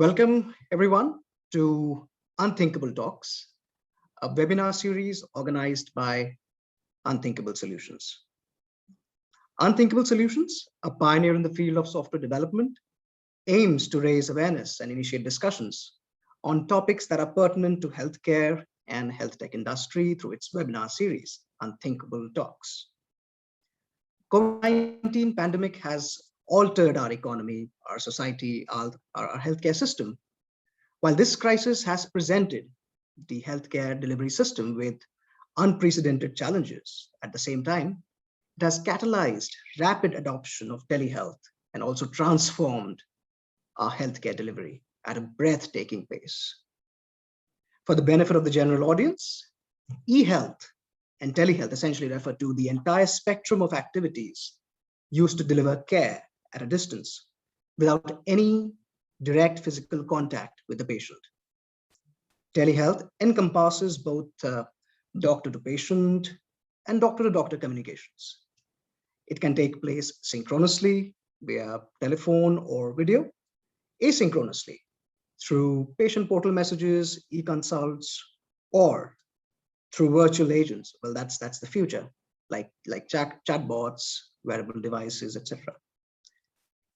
Welcome everyone to Unthinkable Talks, a webinar series organized by Unthinkable Solutions. Unthinkable Solutions, a pioneer in the field of software development, aims to raise awareness and initiate discussions on topics that are pertinent to healthcare and health tech industry through its webinar series, Unthinkable Talks. COVID-19 pandemic has altered our economy, our society, our healthcare system. While this crisis has presented the healthcare delivery system with unprecedented challenges, at the same time, it has catalyzed rapid adoption of telehealth and also transformed our healthcare delivery at a breathtaking pace. For the benefit of the general audience, e-health and telehealth essentially refer to the entire spectrum of activities used to deliver care at a distance without any direct physical contact with the patient. Telehealth encompasses both doctor to patient and doctor to doctor communications. It can take place synchronously via telephone or video, asynchronously through patient portal messages, e-consults, or through virtual agents. Well, that's the future, like chatbots, wearable devices, etc.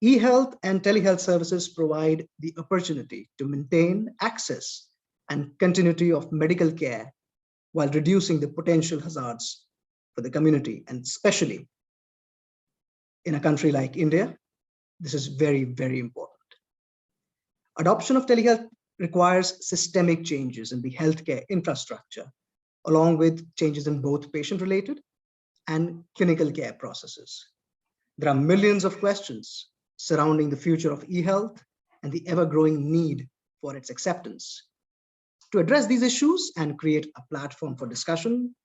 E-health and telehealth services provide the opportunity to maintain access and continuity of medical care while reducing the potential hazards for the community, and especially in a country like India, this is very, very important. Adoption of telehealth requires systemic changes in the healthcare infrastructure, along with changes in both patient-related and clinical care processes. There are millions of questions surrounding the future of e-health and the ever-growing need for its acceptance. To address these issues and create a platform for discussion,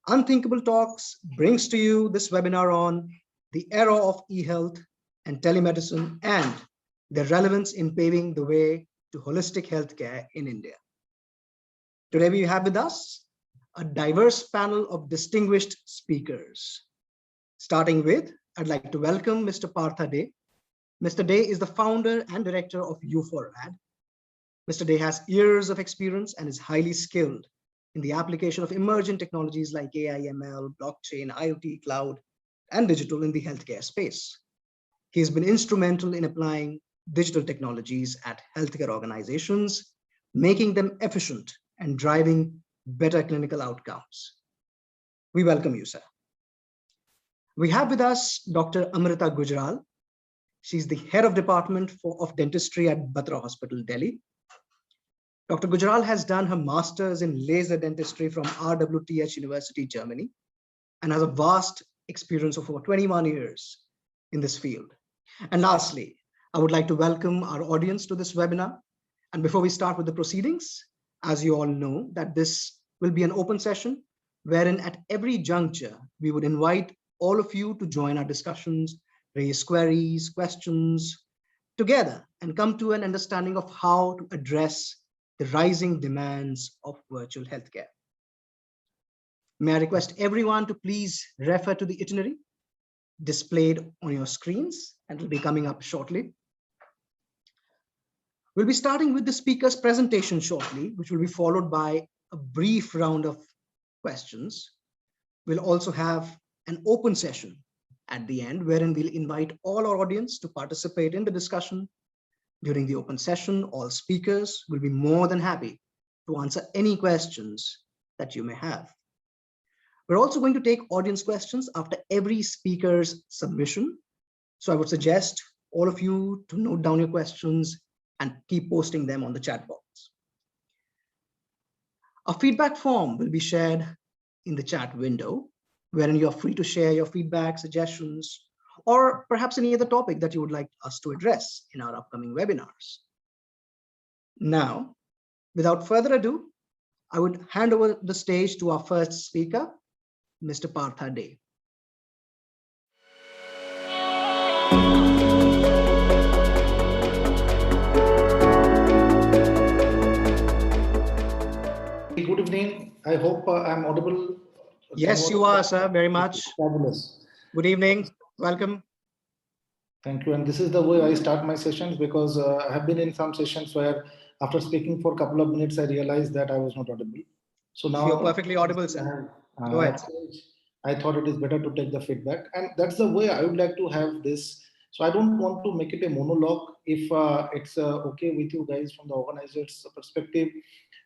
Unthinkable Talks brings to you this webinar on the era of e-health and telemedicine and their relevance in paving the way to holistic healthcare in India. Today we have with us a diverse panel of distinguished speakers. Starting with, I'd like to welcome Mr. Partha Dey. Mr. Dey is the founder and director of U4Rad. Mr. Dey has years of experience and is highly skilled in the application of emerging technologies like AI, ML, blockchain, IoT, cloud, and digital in the healthcare space. He has been instrumental in applying digital technologies at healthcare organizations, making them efficient and driving better clinical outcomes. We welcome you, sir. We have with us Dr. Amrita Gujral. She's the head of department of dentistry at Batra Hospital, Delhi. Dr. Gujral has done her master's in laser dentistry from RWTH University, Germany, and has a vast experience of over 21 years in this field. And lastly, I would like to welcome our audience to this webinar. And before we start with the proceedings, as you all know, that this will be an open session wherein at every juncture, we would invite all of you to join our discussions, raise queries, questions together, and come to an understanding of how to address the rising demands of virtual healthcare. May I request everyone to please refer to the itinerary displayed on your screens, and it will be coming up shortly. We'll be starting with the speaker's presentation shortly, which will be followed by a brief round of questions. We'll also have an open session at the end, wherein we'll invite all our audience to participate in the discussion. During the open session, all speakers will be more than happy to answer any questions that you may have. We're also going to take audience questions after every speaker's submission. So I would suggest all of you to note down your questions and keep posting them on the chat box. A feedback form will be shared in the chat window, wherein you're free to share your feedback, suggestions, or perhaps any other topic that you would like us to address in our upcoming webinars. Now, without further ado, I would hand over the stage to our first speaker, Mr. Partha Dey. Good evening. I hope I'm audible. Yes, you are, sir, very much. Fabulous. Good evening. Welcome. Thank you. And this is the way I start my sessions, because I have been in some sessions where after speaking for a couple of minutes, I realized that I was not audible. So now You're perfectly audible, sir. Go ahead. I thought it is better to take the feedback. And that's the way I would like to have this. So I don't want to make it a monologue. If it's okay with you guys from the organizer's perspective,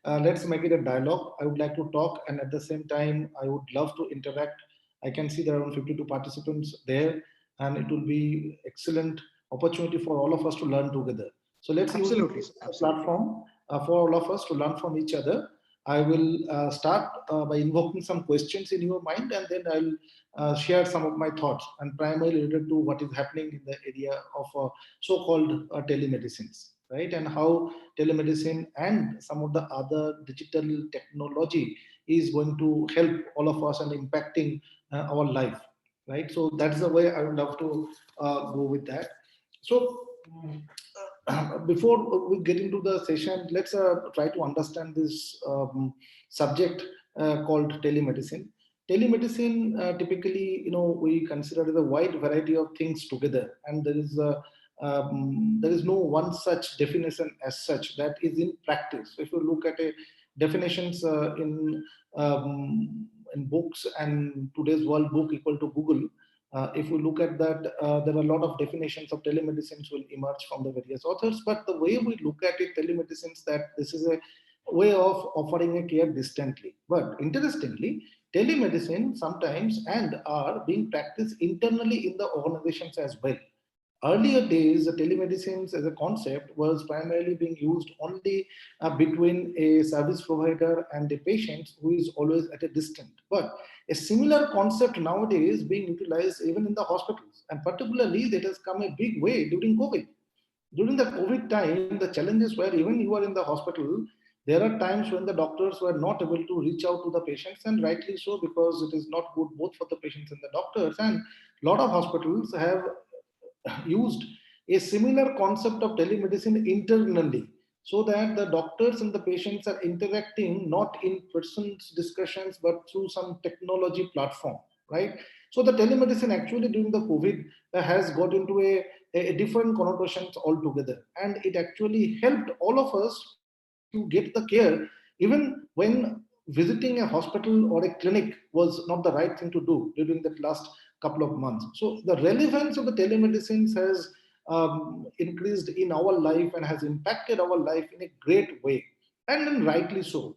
let's make it a dialogue. I would like to talk, and at the same time, I would love to interact. I can see there are around 52 participants there, and it will be excellent opportunity for all of us to learn together. So let's use it Absolutely, as a absolutely. platform for all of us to learn from each other. I will start by invoking some questions in your mind, and then I'll share some of my thoughts, and primarily related to what is happening in the area of so-called telemedicines, right? And how telemedicine and some of the other digital technology is going to help all of us and impacting our life, right? So that's the way I would love to go with that. So before we get into the session, let's try to understand this subject called telemedicine. Telemedicine, typically, we consider as a wide variety of things together, and there is no one such definition as such that is in practice. If you look at a definitions in books, and today's world book equal to Google, if we look at that, there are a lot of definitions of telemedicines will emerge from the various authors. But the way we look at it, telemedicines, that this is a way of offering a care distantly. But interestingly, telemedicine sometimes and are being practiced internally in the organizations as well. Earlier days, the telemedicine as a concept was primarily being used only between a service provider and a patient who is always at a distance. But a similar concept nowadays being utilized even in the hospitals, and particularly that has come a big way during COVID. During the COVID time, the challenges were even you are in the hospital, there are times when the doctors were not able to reach out to the patients, and rightly so, because it is not good both for the patients and the doctors. And a lot of hospitals have used a similar concept of telemedicine internally, so that the doctors and the patients are interacting not in person's discussions but through some technology platform, right? So the telemedicine actually during the COVID has got into a different connotations altogether, and it actually helped all of us to get the care even when visiting a hospital or a clinic was not the right thing to do during that last couple of months. So the relevance of the telemedicine has increased in our life and has impacted our life in a great way, and then rightly so.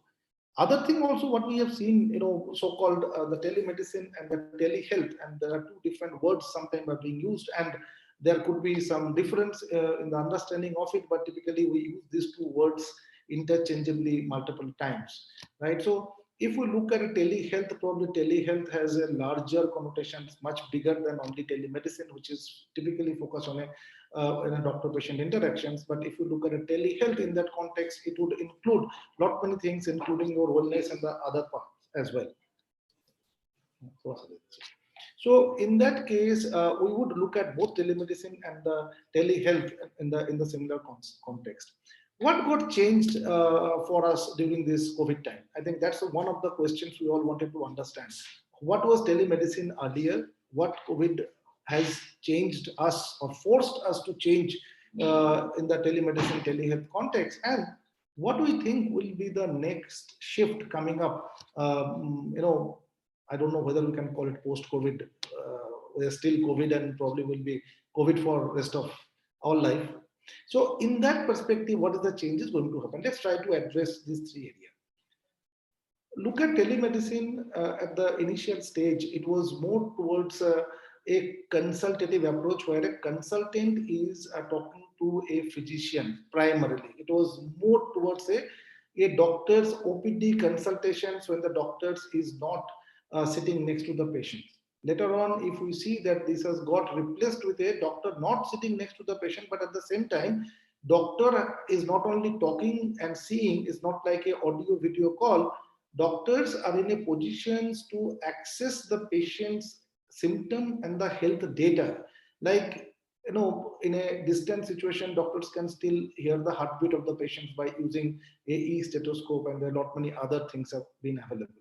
Other thing also what we have seen, so-called the telemedicine and the telehealth, and there are two different words sometimes are being used, and there could be some difference in the understanding of it, but typically we use these two words interchangeably multiple times, right? So if we look at a telehealth, probably telehealth has a larger connotations, much bigger than only telemedicine, which is typically focused on a doctor-patient interactions. But if you look at a telehealth in that context, it would include lot many things, including your wellness and the other parts as well. So in that case, we would look at both telemedicine and the telehealth in the similar context. What got changed for us during this COVID time? I think that's one of the questions we all wanted to understand. What was telemedicine earlier? What COVID has changed us or forced us to change in the telemedicine, telehealth context? And what do we think will be the next shift coming up? I don't know whether we can call it post-COVID. We're still COVID and probably will be COVID for rest of our life. So in that perspective, what is the changes going to happen? Let's try to address these three areas. Look at telemedicine at the initial stage. It was more towards a consultative approach where a consultant is talking to a physician primarily. It was more towards a doctor's OPD consultations when the doctor is not sitting next to the patient. Later on, if we see that this has got replaced with a doctor not sitting next to the patient, but at the same time, doctor is not only talking and seeing, it's not like a audio video call. Doctors are in a positions to access the patient's symptom and the health data. Like, in a distant situation, doctors can still hear the heartbeat of the patient by using a e-stethoscope, and there are a lot many other things have been available.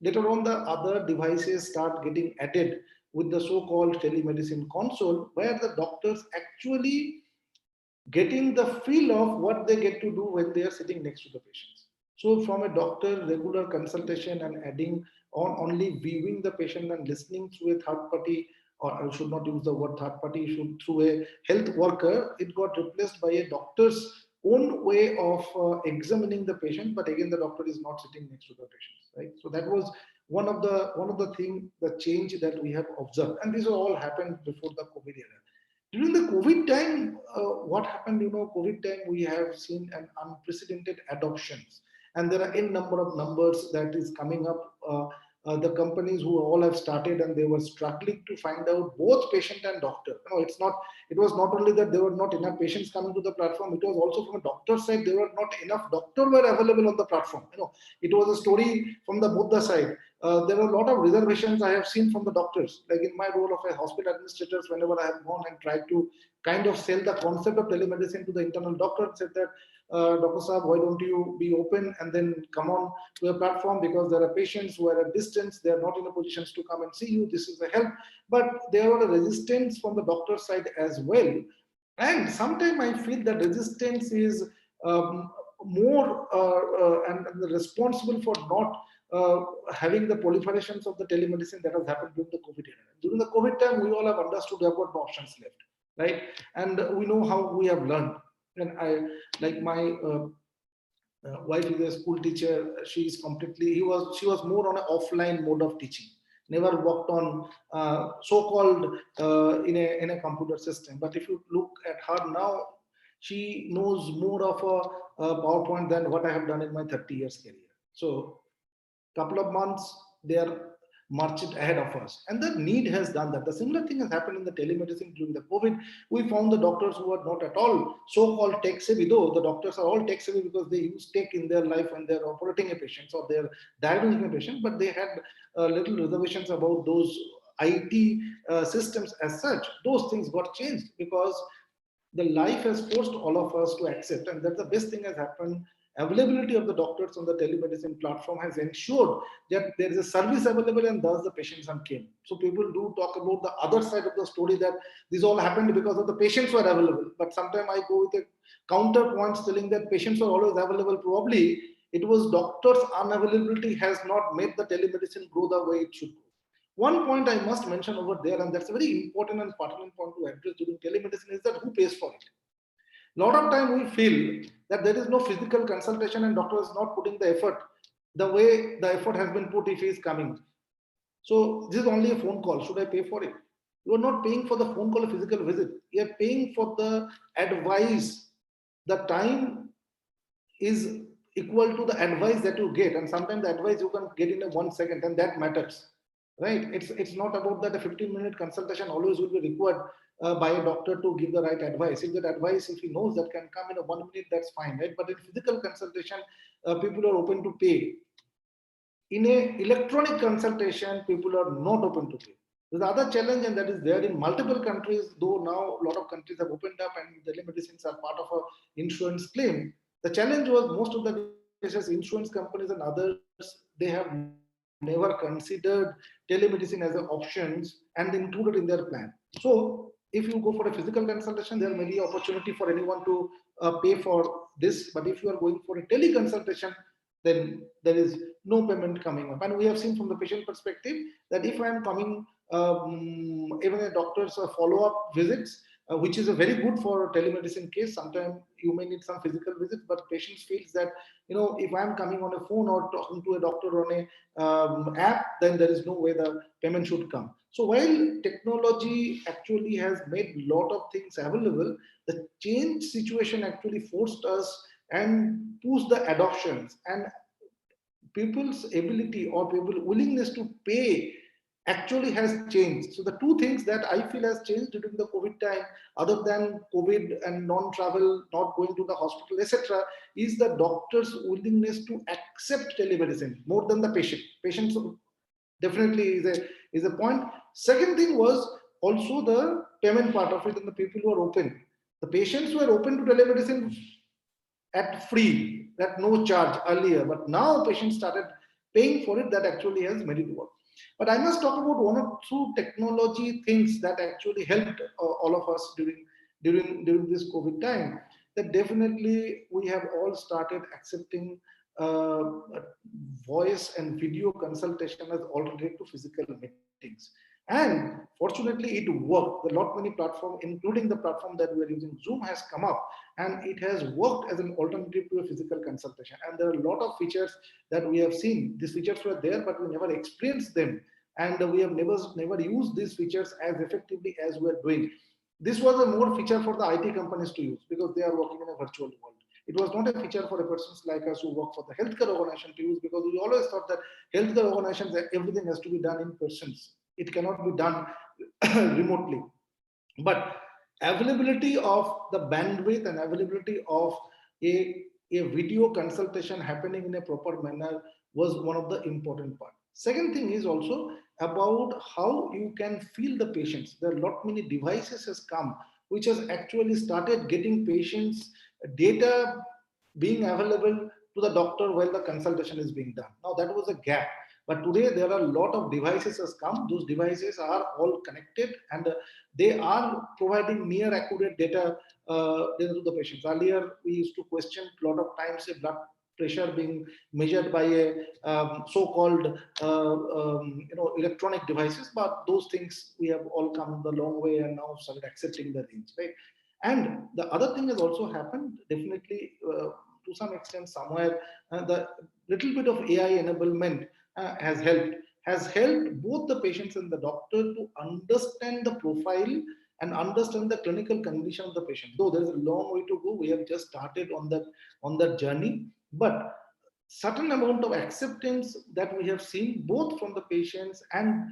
Later on, the other devices start getting added with the so-called telemedicine console, where the doctors actually getting the feel of what they get to do when they are sitting next to the patients. So from a doctor, regular consultation and adding on only viewing the patient and listening through a third party, or I should not use the word third party, should through a health worker, it got replaced by a doctor's own way of examining the patient. But again, the doctor is not sitting next to the patients, right? So that was one of the thing, the change that we have observed, and this all happened before the COVID era. During the COVID time, what happened, COVID time, we have seen an unprecedented adoptions. And there are n number of numbers that is coming up. The companies who all have started and they were struggling to find out both patient and doctor. It was not only that there were not enough patients coming to the platform, it was also from a doctor side, there were not enough doctor were available on the platform. It was a story from the both the side. There were a lot of reservations I have seen from the doctors. Like in my role of a hospital administrator, whenever I have gone and tried to kind of sell the concept of telemedicine to the internal doctor, said that, Dr. Saab, why don't you be open and then come on to a platform, because there are patients who are at distance, they are not in a position to come and see you. This is a help. But there was a resistance from the doctor side as well. And sometimes I feel that resistance is more and responsible for not having the proliferations of the telemedicine that has happened during the COVID era. During the COVID time, we all have understood there were no options left, right? And we know how we have learned. And I, like my wife is a school teacher. She is completely. She was more on an offline mode of teaching. Never worked on so-called in a computer system. But if you look at her now, she knows more of a PowerPoint than what I have done in my 30 years career. So couple of months they are marched ahead of us, and the need has done that. The similar thing has happened in the telemedicine during the COVID. We found the doctors who are not at all so-called tech savvy, though the doctors are all tech savvy because they use tech in their life when they're operating a patient or they're diagnosing a patient, but they had little reservations about those IT systems as such. Those things got changed because the life has forced all of us to accept, and that's the best thing has happened. Availability of the doctors on the telemedicine platform has ensured that there is a service available, and thus the patients came. So people do talk about the other side of the story, that this all happened because of the patients were available. But sometimes I go with a counterpoint telling that patients were always available. Probably it was doctors' unavailability has not made the telemedicine grow the way it should go. One point I must mention over there, and that's a very important and pertinent point to address during telemedicine, is that who pays for it. A lot of time we feel that there is no physical consultation and doctor is not putting the effort the way the effort has been put if he is coming. So this is only a phone call. Should I pay for it? You are not paying for the phone call or physical visit. You are paying for the advice. The time is equal to the advice that you get, and sometimes the advice you can get in a 1 second, and that matters, right? It's not about that a 15-minute consultation always will be required by a doctor to give the right advice. If that advice, if he knows that can come in a 1 minute, that's fine, right? But in physical consultation, people are open to pay. In a electronic consultation, people are not open to pay. There's other challenge, and that is there in multiple countries, though now a lot of countries have opened up and telemedicines are part of a insurance claim. The challenge was most of the cases, insurance companies and others, they have never considered telemedicine as an options and included in their plan. So if you go for a physical consultation, there may be opportunity for anyone to pay for this. But if you are going for a teleconsultation, then there is no payment coming up. And we have seen from the patient perspective that if I am coming, even a doctor's follow-up visits, which is a very good for telemedicine case. Sometimes you may need some physical visits, but patients feels that, if I'm coming on a phone or talking to a doctor on a app, then there is no way the payment should come. So while technology actually has made a lot of things available, the change situation actually forced us and pushed the adoptions, and people's ability or people willingness to pay actually has changed. So the two things that I feel has changed during the COVID time, other than COVID and non-travel, not going to the hospital, etc., is the doctor's willingness to accept telemedicine more than the patient. Patients definitely is a point. Second thing was also the payment part of it, and the people who are open. The patients were open to telemedicine at free, at no charge earlier, but now patients started paying for it. That actually has made it work. But I must talk about one or two technology things that actually helped all of us during this COVID time. That definitely we have all started accepting uh, voice and video consultation as alternative to physical meetings. And fortunately, it worked. The lot many platform, including the platform that we are using, Zoom, has come up, and it has worked as an alternative to a physical consultation. And there are a lot of features that we have seen. These features were there, but we never experienced them, and we have never used these features as effectively as we are doing. This was a more feature for the IT companies to use because they are working in a virtual world. It was not a feature for a persons like us who work for the healthcare organization to use, because we always thought that healthcare organizations, everything has to be done in persons. It cannot be done remotely. But availability of the bandwidth and availability of a video consultation happening in a proper manner was one of the important part. Second thing is also about how you can feel the patients. There are a lot many devices has come which has actually started getting patients data being available to the doctor while the consultation is being done. Now that was a gap, but today there are a lot of devices has come. Those devices are all connected, and they are providing near accurate data to the patients. Earlier we used to question a lot of times a blood pressure being measured by a so-called electronic devices, but those things we have all come the long way and now started accepting the things, right? And the other thing has also happened, definitely to some extent somewhere, the little bit of AI enablement has helped both the patients and the doctor to understand the profile and understand the clinical condition of the patient. Though there is a long way to go, we have just started on that journey, but certain amount of acceptance that we have seen both from the patients and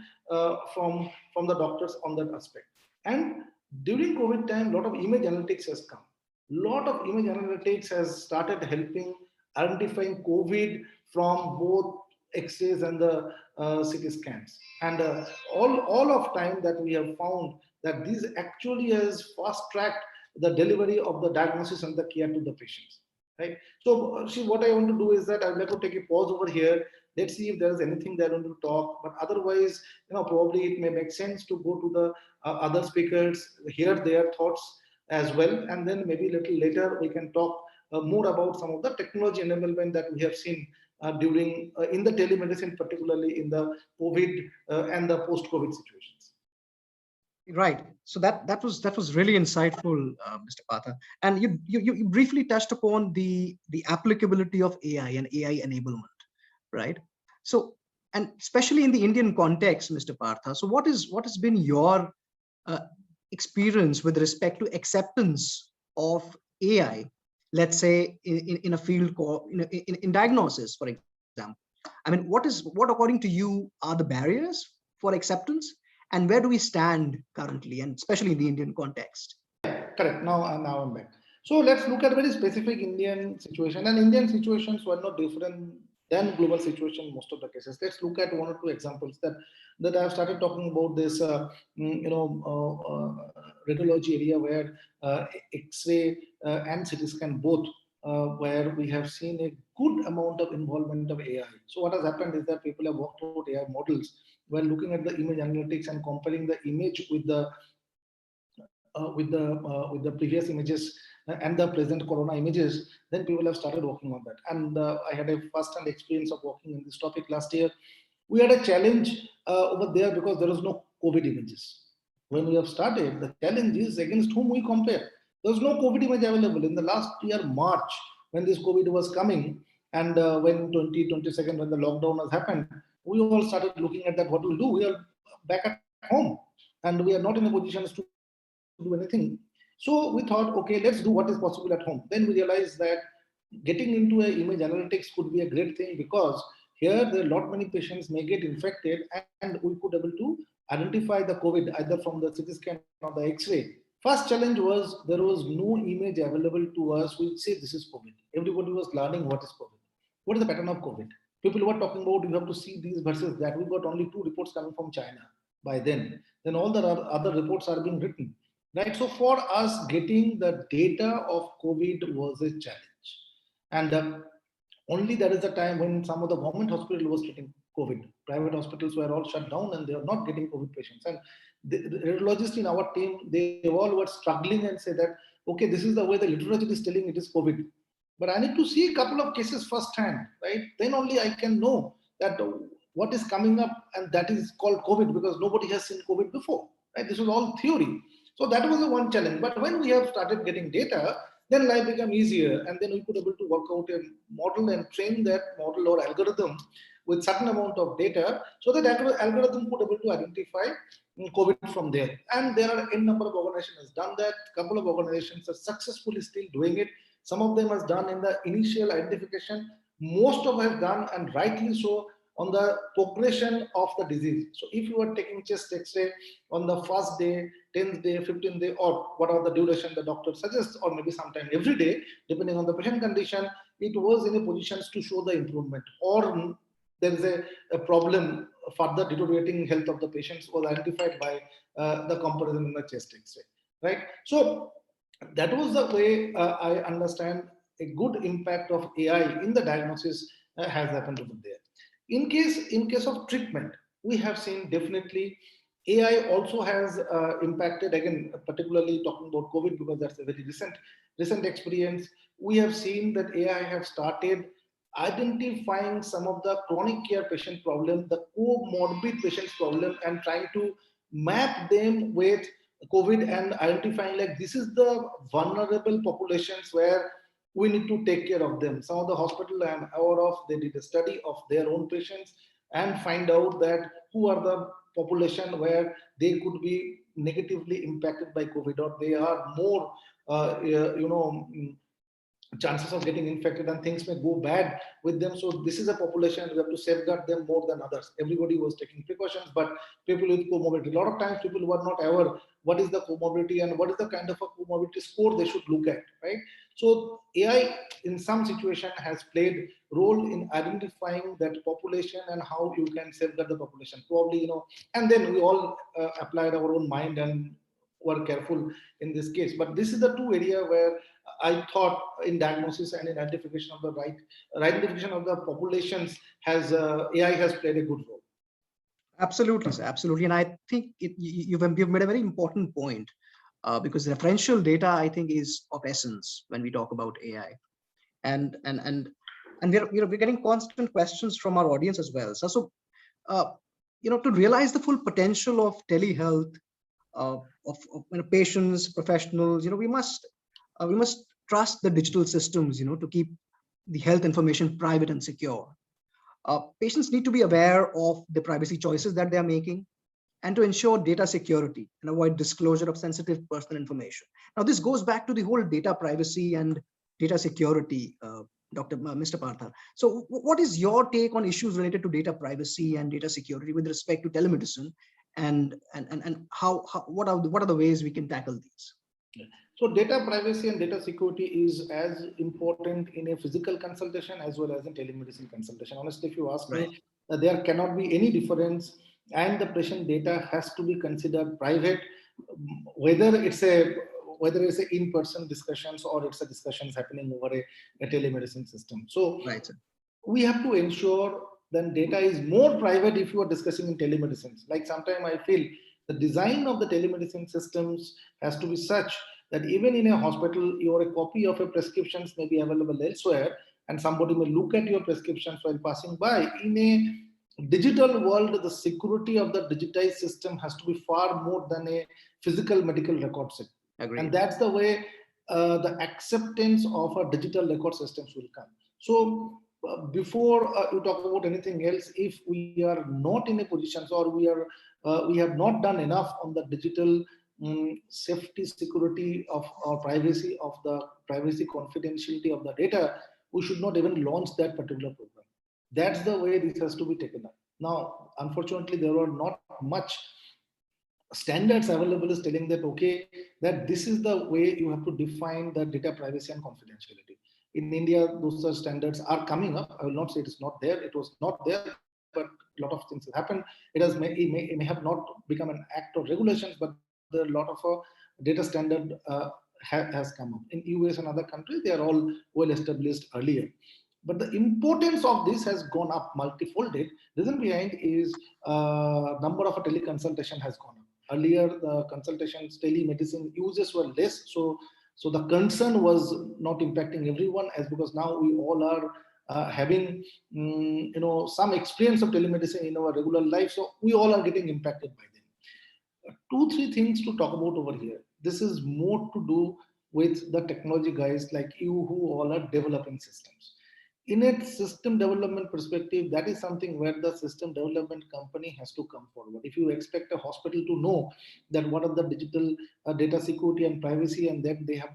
from the doctors on that aspect. And during COVID time, a lot of image analytics has come. Lot of image analytics has started helping identifying COVID from both X-rays and the CT scans. And all of time that we have found that this actually has fast-tracked the delivery of the diagnosis and the care to the patients. Right. So, see, what I want to do is that I would like to take a pause over here. Let's see if there is anything that I want to talk. But otherwise, probably it may make sense to go to the other speakers, hear their thoughts as well, and then maybe a little later we can talk more about some of the technology enablement that we have seen during in the telemedicine, particularly in the COVID and the post-COVID situations. Right. So that was really insightful, Mr. Patha. And you briefly touched upon the applicability of AI and AI enablement, right? So, and especially in the Indian context, Mr. Partha. So what has been your uh, experience with respect to acceptance of AI, let's say in a field called in diagnosis, for example? I mean, what according to you are the barriers for acceptance, and where do we stand currently, and especially in the Indian context? Correct. Now I'm back. So let's look at very specific Indian situation. And Indian situations were not different than global situation in most of the cases. Let's look at one or two examples that I've started talking about this, radiology area where X-ray and CT scan both, where we have seen a good amount of involvement of AI. So what has happened is that people have worked out AI models when looking at the image analytics and comparing the image with the previous images and the present corona images. Then people have started working on that. And I had a first-hand experience of working in this topic last year. We had a challenge over there because there was no COVID images. When we have started, the challenge is against whom we compare. There was no COVID image available in the last year, March, when this COVID was coming, and when 2022, when the lockdown has happened, we all started looking at that. What we'll do? We are back at home, and we are not in a position to do anything. So we thought, okay, let's do what is possible at home. Then we realized that getting into a image analytics could be a great thing, because here there are a lot many patients may get infected, and we could able to identify the COVID either from the CT scan or the X-ray. First challenge was there was no image available to us which say this is COVID. Everybody was learning what is COVID. What is the pattern of COVID? People were talking about you have to see these versus that. We got only 2 reports coming from China by then. Then all the other reports are being written. Right. So for us, getting the data of COVID was a challenge. And only that is the time when some of the government hospital was treating COVID. Private hospitals were all shut down and they are not getting COVID patients. And the radiologists in our team, they all were struggling and say that, okay, this is the way the literature is telling it is COVID. But I need to see a couple of cases firsthand, right? Then only I can know that what is coming up, and that is called COVID, because nobody has seen COVID before, right? This was all theory. So that was the one challenge. But when we have started getting data, then life became easier, and then we could able to work out a model and train that model or algorithm with certain amount of data, so that algorithm could able to identify COVID from there. And there are n number of organizations has done that. Couple of organizations are successfully still doing it. Some of them has done in the initial identification. Most of them have done, and rightly so, on the progression of the disease. So if you are taking chest X-ray on the first day, 10th day, 15th day, or whatever the duration the doctor suggests, or maybe sometime every day, depending on the patient condition, it was in a position to show the improvement, or there is a problem, further deteriorating health of the patients was identified by the comparison in the chest X-ray, right? So that was the way I understand a good impact of AI in the diagnosis has happened over there. In case of treatment, we have seen definitely AI also has impacted, again, particularly talking about COVID, because that's a very recent experience. We have seen that AI have started identifying some of the chronic care patient problem, the comorbid patients problem, and trying to map them with COVID and identifying like this is the vulnerable populations where we need to take care of them. Some of the hospital I am aware of, they did a study of their own patients and find out that who are the population where they could be negatively impacted by COVID, or they are more, chances of getting infected and things may go bad with them. So this is a population we have to safeguard them more than others. Everybody was taking precautions, but people with comorbidity, a lot of times people were not aware what is the comorbidity and what is the kind of a comorbidity score they should look at, right? So AI in some situation has played role in identifying that population and how you can safeguard the population. Probably, and then we all applied our own mind and were careful in this case. But this is the two area where I thought in diagnosis and in identification of the identification of the populations has AI has played a good role. Absolutely, sir. Absolutely. And I think you've made a very important point because referential data, I think, is of essence when we talk about AI. And we're getting constant questions from our audience as well. So to realize the full potential of telehealth, of patients, professionals, we must trust the digital systems, to keep the health information private and secure. Patients need to be aware of the privacy choices that they're making, and to ensure data security and avoid disclosure of sensitive personal information. Now, this goes back to the whole data privacy and data security, Mr. Partha. So what is your take on issues related to data privacy and data security with respect to telemedicine, and what are the ways we can tackle these? So data privacy and data security is as important in a physical consultation as well as in telemedicine consultation. Honestly, if you ask me, there cannot be any difference, and the patient data has to be considered private, whether it's a in-person discussions or it's a discussions happening over a telemedicine system. So we have to ensure that data is more private if you are discussing in telemedicine. Like sometimes I feel the design of the telemedicine systems has to be such that even in a hospital, a copy of your prescriptions may be available elsewhere, and somebody may look at your prescriptions while passing by. In a digital world, the security of the digitized system has to be far more than a physical medical record set. Agreed. And that's the way the acceptance of our digital record systems will come. So before you talk about anything else, if we are not in a position, or we have not done enough on the digital safety, security of our privacy, of the privacy confidentiality of the data, we should not even launch that particular program. That's the way this has to be taken up. Now, unfortunately, there are not much standards available is telling that, okay, that this is the way you have to define the data privacy and confidentiality. In India, those standards are coming up. I will not say it is not there. It was not there, but a lot of things have happened. It may have not become an act or regulations, but there are a lot of data standard has come up. In US and other countries, they are all well established earlier. But the importance of this has gone up multifolded. Reason behind is number of a teleconsultation has gone up. Earlier, the consultations, telemedicine uses were less, so the concern was not impacting everyone, as because now we all are having some experience of telemedicine in our regular life, so we all are getting impacted by them. Two, three things to talk about over here. This is more to do with the technology guys like you who all are developing systems. In its system development perspective, that is something where the system development company has to come forward. If you expect a hospital to know that what are the digital data security and privacy, and that they have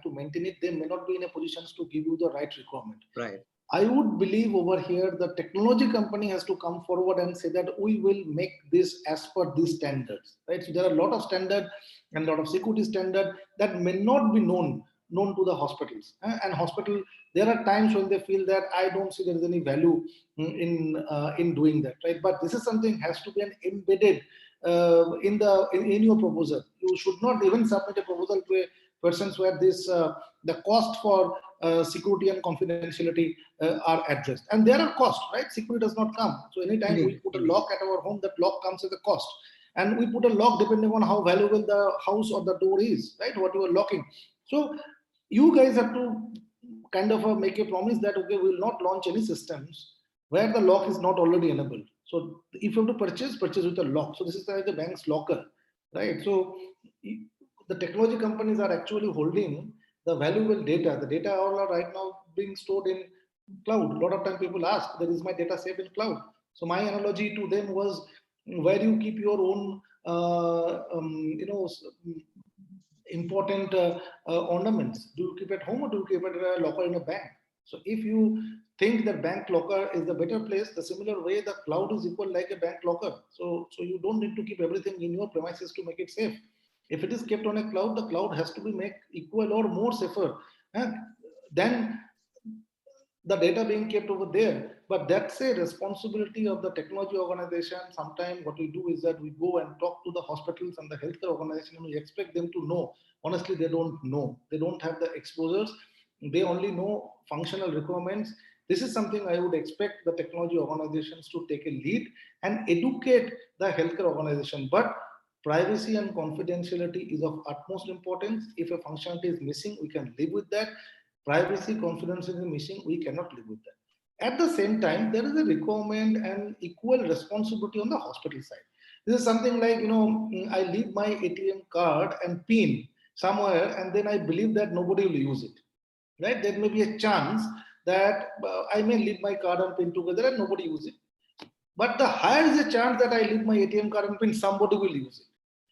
to maintain it, they may not be in a position to give you the right requirement. Right. I would believe over here the technology company has to come forward and say that we will make this as per these standards, right? So there are a lot of standard and a lot of security standard that may not be known to the hospitals. And hospital, there are times when they feel that I don't see there is any value in doing that, right? But this is something has to be an embedded in your proposal. You should not even submit a proposal to a persons where this the cost for security and confidentiality are addressed, and there are costs, right? Security does not come. So anytime we put a lock at our home, that lock comes at a cost, and we put a lock depending on how valuable the house or the door is, right? What you are locking. So you guys have to kind of make a promise that okay, we will not launch any systems where the lock is not already enabled. So if you have to purchase with a lock. So this is like the bank's locker, right? So the technology companies are actually holding the valuable data. The data all are right now being stored in cloud. A lot of time people ask, there is my data safe in cloud? So my analogy to them was where you keep your own, important ornaments. Do you keep at home or do you keep it at a locker in a bank? So if you think that bank locker is the better place, the similar way the cloud is equal like a bank locker. So you don't need to keep everything in your premises to make it safe. If it is kept on a cloud, the cloud has to be made equal or more safer than the data being kept over there. But that's a responsibility of the technology organization. Sometimes what we do is that we go and talk to the hospitals and the healthcare organization and we expect them to know. Honestly, they don't know. They don't have the exposures. They only know functional requirements. This is something I would expect the technology organizations to take a lead and educate the healthcare organization. But privacy and confidentiality is of utmost importance. If a functionality is missing, we can live with that. Privacy, confidentiality is missing, we cannot live with that. At the same time, there is a requirement and equal responsibility on the hospital side. This is something like, I leave my ATM card and PIN somewhere, and then I believe that nobody will use it, right? There may be a chance that I may leave my card and PIN together and nobody use it. But the higher is the chance that I leave my ATM card and PIN, somebody will use it.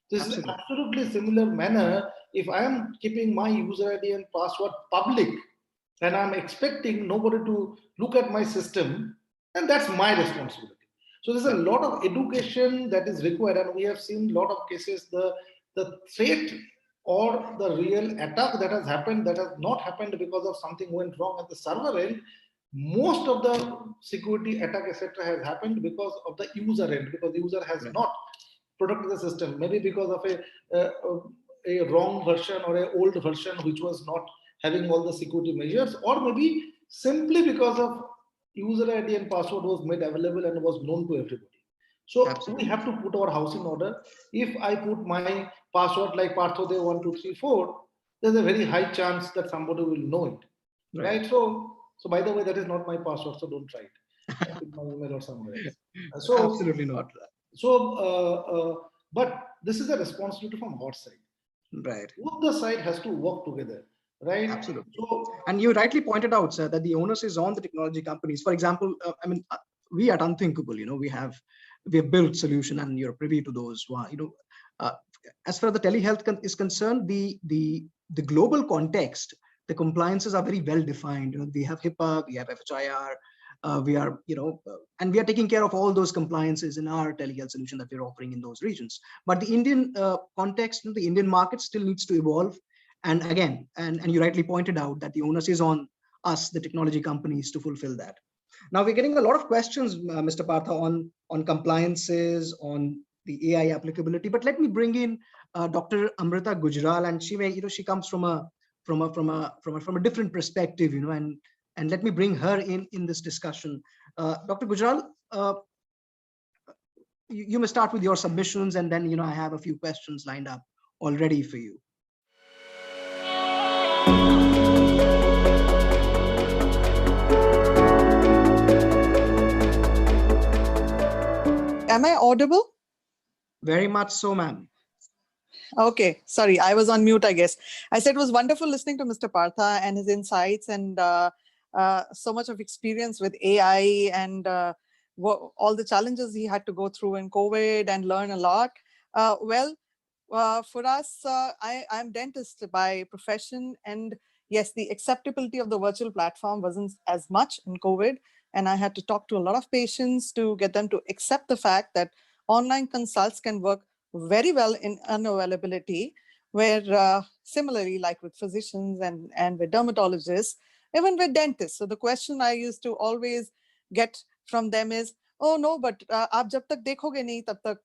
This is absolutely similar manner. If I am keeping my user ID and password public and I'm expecting nobody to look at my system, then that's my responsibility. So there's a lot of education that is required, and we have seen a lot of cases, the threat or the real attack that has happened, that has not happened because of something went wrong at the server end. Most of the security attack, etc., has happened because of the user end, because the user has not protected the system, maybe because of a wrong version or an old version which was not having all the security measures, or maybe simply because of user ID and password was made available and was known to everybody. So we have to put our house in order. If I put my password like Parthoday1234, there's a very high chance that somebody will know it, right? So by the way, that is not my password, so don't try it. Put my email or somewhere else. So absolutely not. So, but this is a responsibility from our side. Right. Both the side has to work together, right? Absolutely. So, and you rightly pointed out, sir, that the onus is on the technology companies. For example, we at Unthinkable, we have built solution, and you're privy to those. As far as the telehealth is concerned, the global context, the compliances are very well defined. We have HIPAA, we have FHIR. We are, and we are taking care of all those compliances in our telehealth solution that we're offering in those regions. But the Indian context, the Indian market still needs to evolve. And again, and you rightly pointed out that the onus is on us, the technology companies, to fulfill that. Now we're getting a lot of questions, Mr. Partha, on compliances, on the AI applicability. But let me bring in Dr. Amrita Gujral, and she comes from a different perspective, And let me bring her in this discussion. Dr. Gujral, you may start with your submissions, and then I have a few questions lined up already for you. Am I audible? Very much so, ma'am. Okay, sorry, I was on mute, I guess. I said it was wonderful listening to Mr. Partha and his insights and so much of experience with AI and all the challenges he had to go through in COVID and learn a lot. For us, I'm dentist by profession, and yes, the acceptability of the virtual platform wasn't as much in COVID, and I had to talk to a lot of patients to get them to accept the fact that online consults can work very well in unavailability, where similarly, like with physicians and with dermatologists, even with dentists. So the question I used to always get from them is, oh no, but आप जब तक देखोगे नहीं तब तक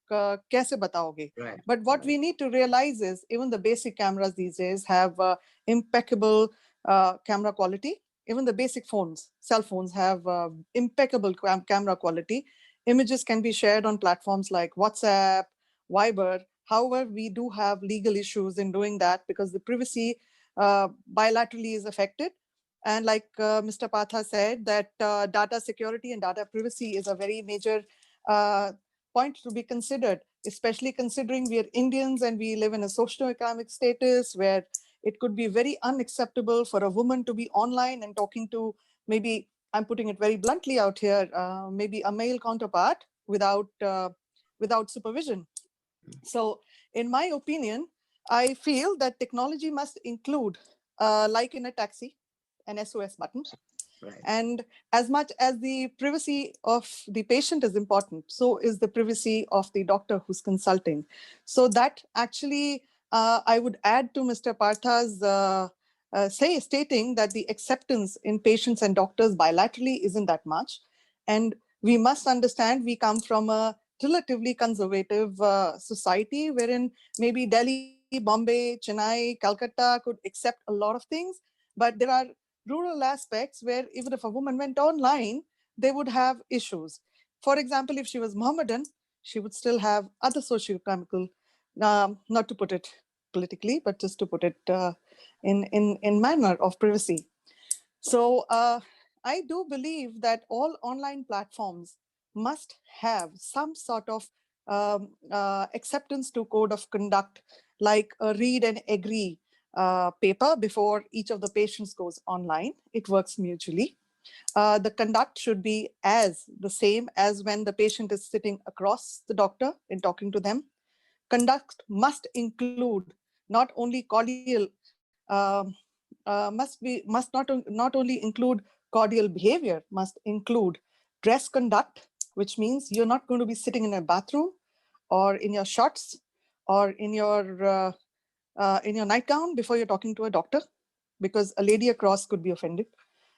कैसे बताओगे? Right. But what we need to realize is even the basic cameras these days have impeccable camera quality. Even the basic phones, cell phones have impeccable camera quality. Images can be shared on platforms like WhatsApp, Viber. However, we do have legal issues in doing that because the privacy bilaterally is affected. And like Mr. Partha said, that data security and data privacy is a very major point to be considered, especially considering we are Indians and we live in a socio-economic status where it could be very unacceptable for a woman to be online and talking to, maybe, I'm putting it very bluntly out here, maybe a male counterpart without supervision. So in my opinion, I feel that technology must include, like in a taxi, an SOS button. Right. And as much as the privacy of the patient is important, so is the privacy of the doctor who's consulting. So that actually, I would add to Mr. Partha's stating that the acceptance in patients and doctors bilaterally isn't that much. And we must understand we come from a relatively conservative society wherein maybe Delhi, Bombay, Chennai, Calcutta could accept a lot of things, but there are rural aspects where even if a woman went online, they would have issues. For example, if she was Mohammedan, she would still have other socio-economical, not to put it politically, but just to put it in manner of privacy. So I do believe that all online platforms must have some sort of acceptance to code of conduct, like a read and agree paper before each of the patients goes online. It works mutually. The conduct should be as the same as when the patient is sitting across the doctor and talking to them. Conduct must include not only cordial, not only include cordial behavior, must include dress conduct, which means you're not going to be sitting in a bathroom or in your shorts or in your nightgown before you're talking to a doctor, because a lady across could be offended.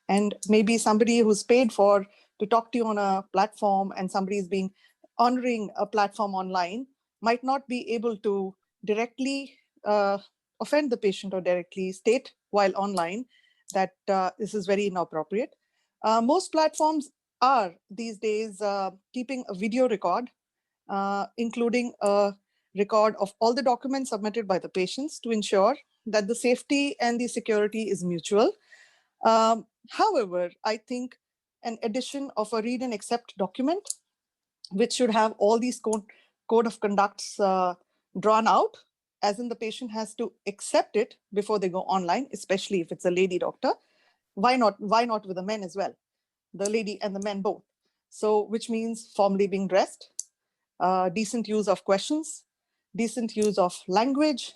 And maybe somebody who's paid for to talk to you on a platform and somebody is being honoring a platform online might not be able to directly offend the patient or directly state while online that this is very inappropriate. Most platforms are these days keeping a video record, including a record of all the documents submitted by the patients to ensure that the safety and the security is mutual. However, I think an addition of a read and accept document, which should have all these code of conducts drawn out, as in the patient has to accept it before they go online, especially if it's a lady doctor. Why not with the men as well, the lady and the men both? So which means formally being dressed, decent use of questions, decent use of language,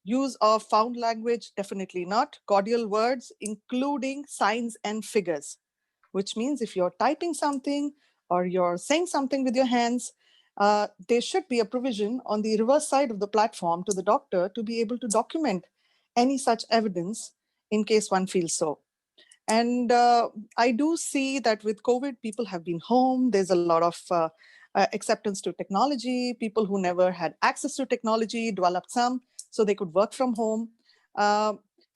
use of found language, definitely not. Cordial words, including signs and figures, which means if you're typing something or you're saying something with your hands, there should be a provision on the reverse side of the platform to the doctor to be able to document any such evidence in case one feels so. And I do see that with COVID, people have been home. There's a lot of acceptance to technology. People who never had access to technology developed some, so they could work from home.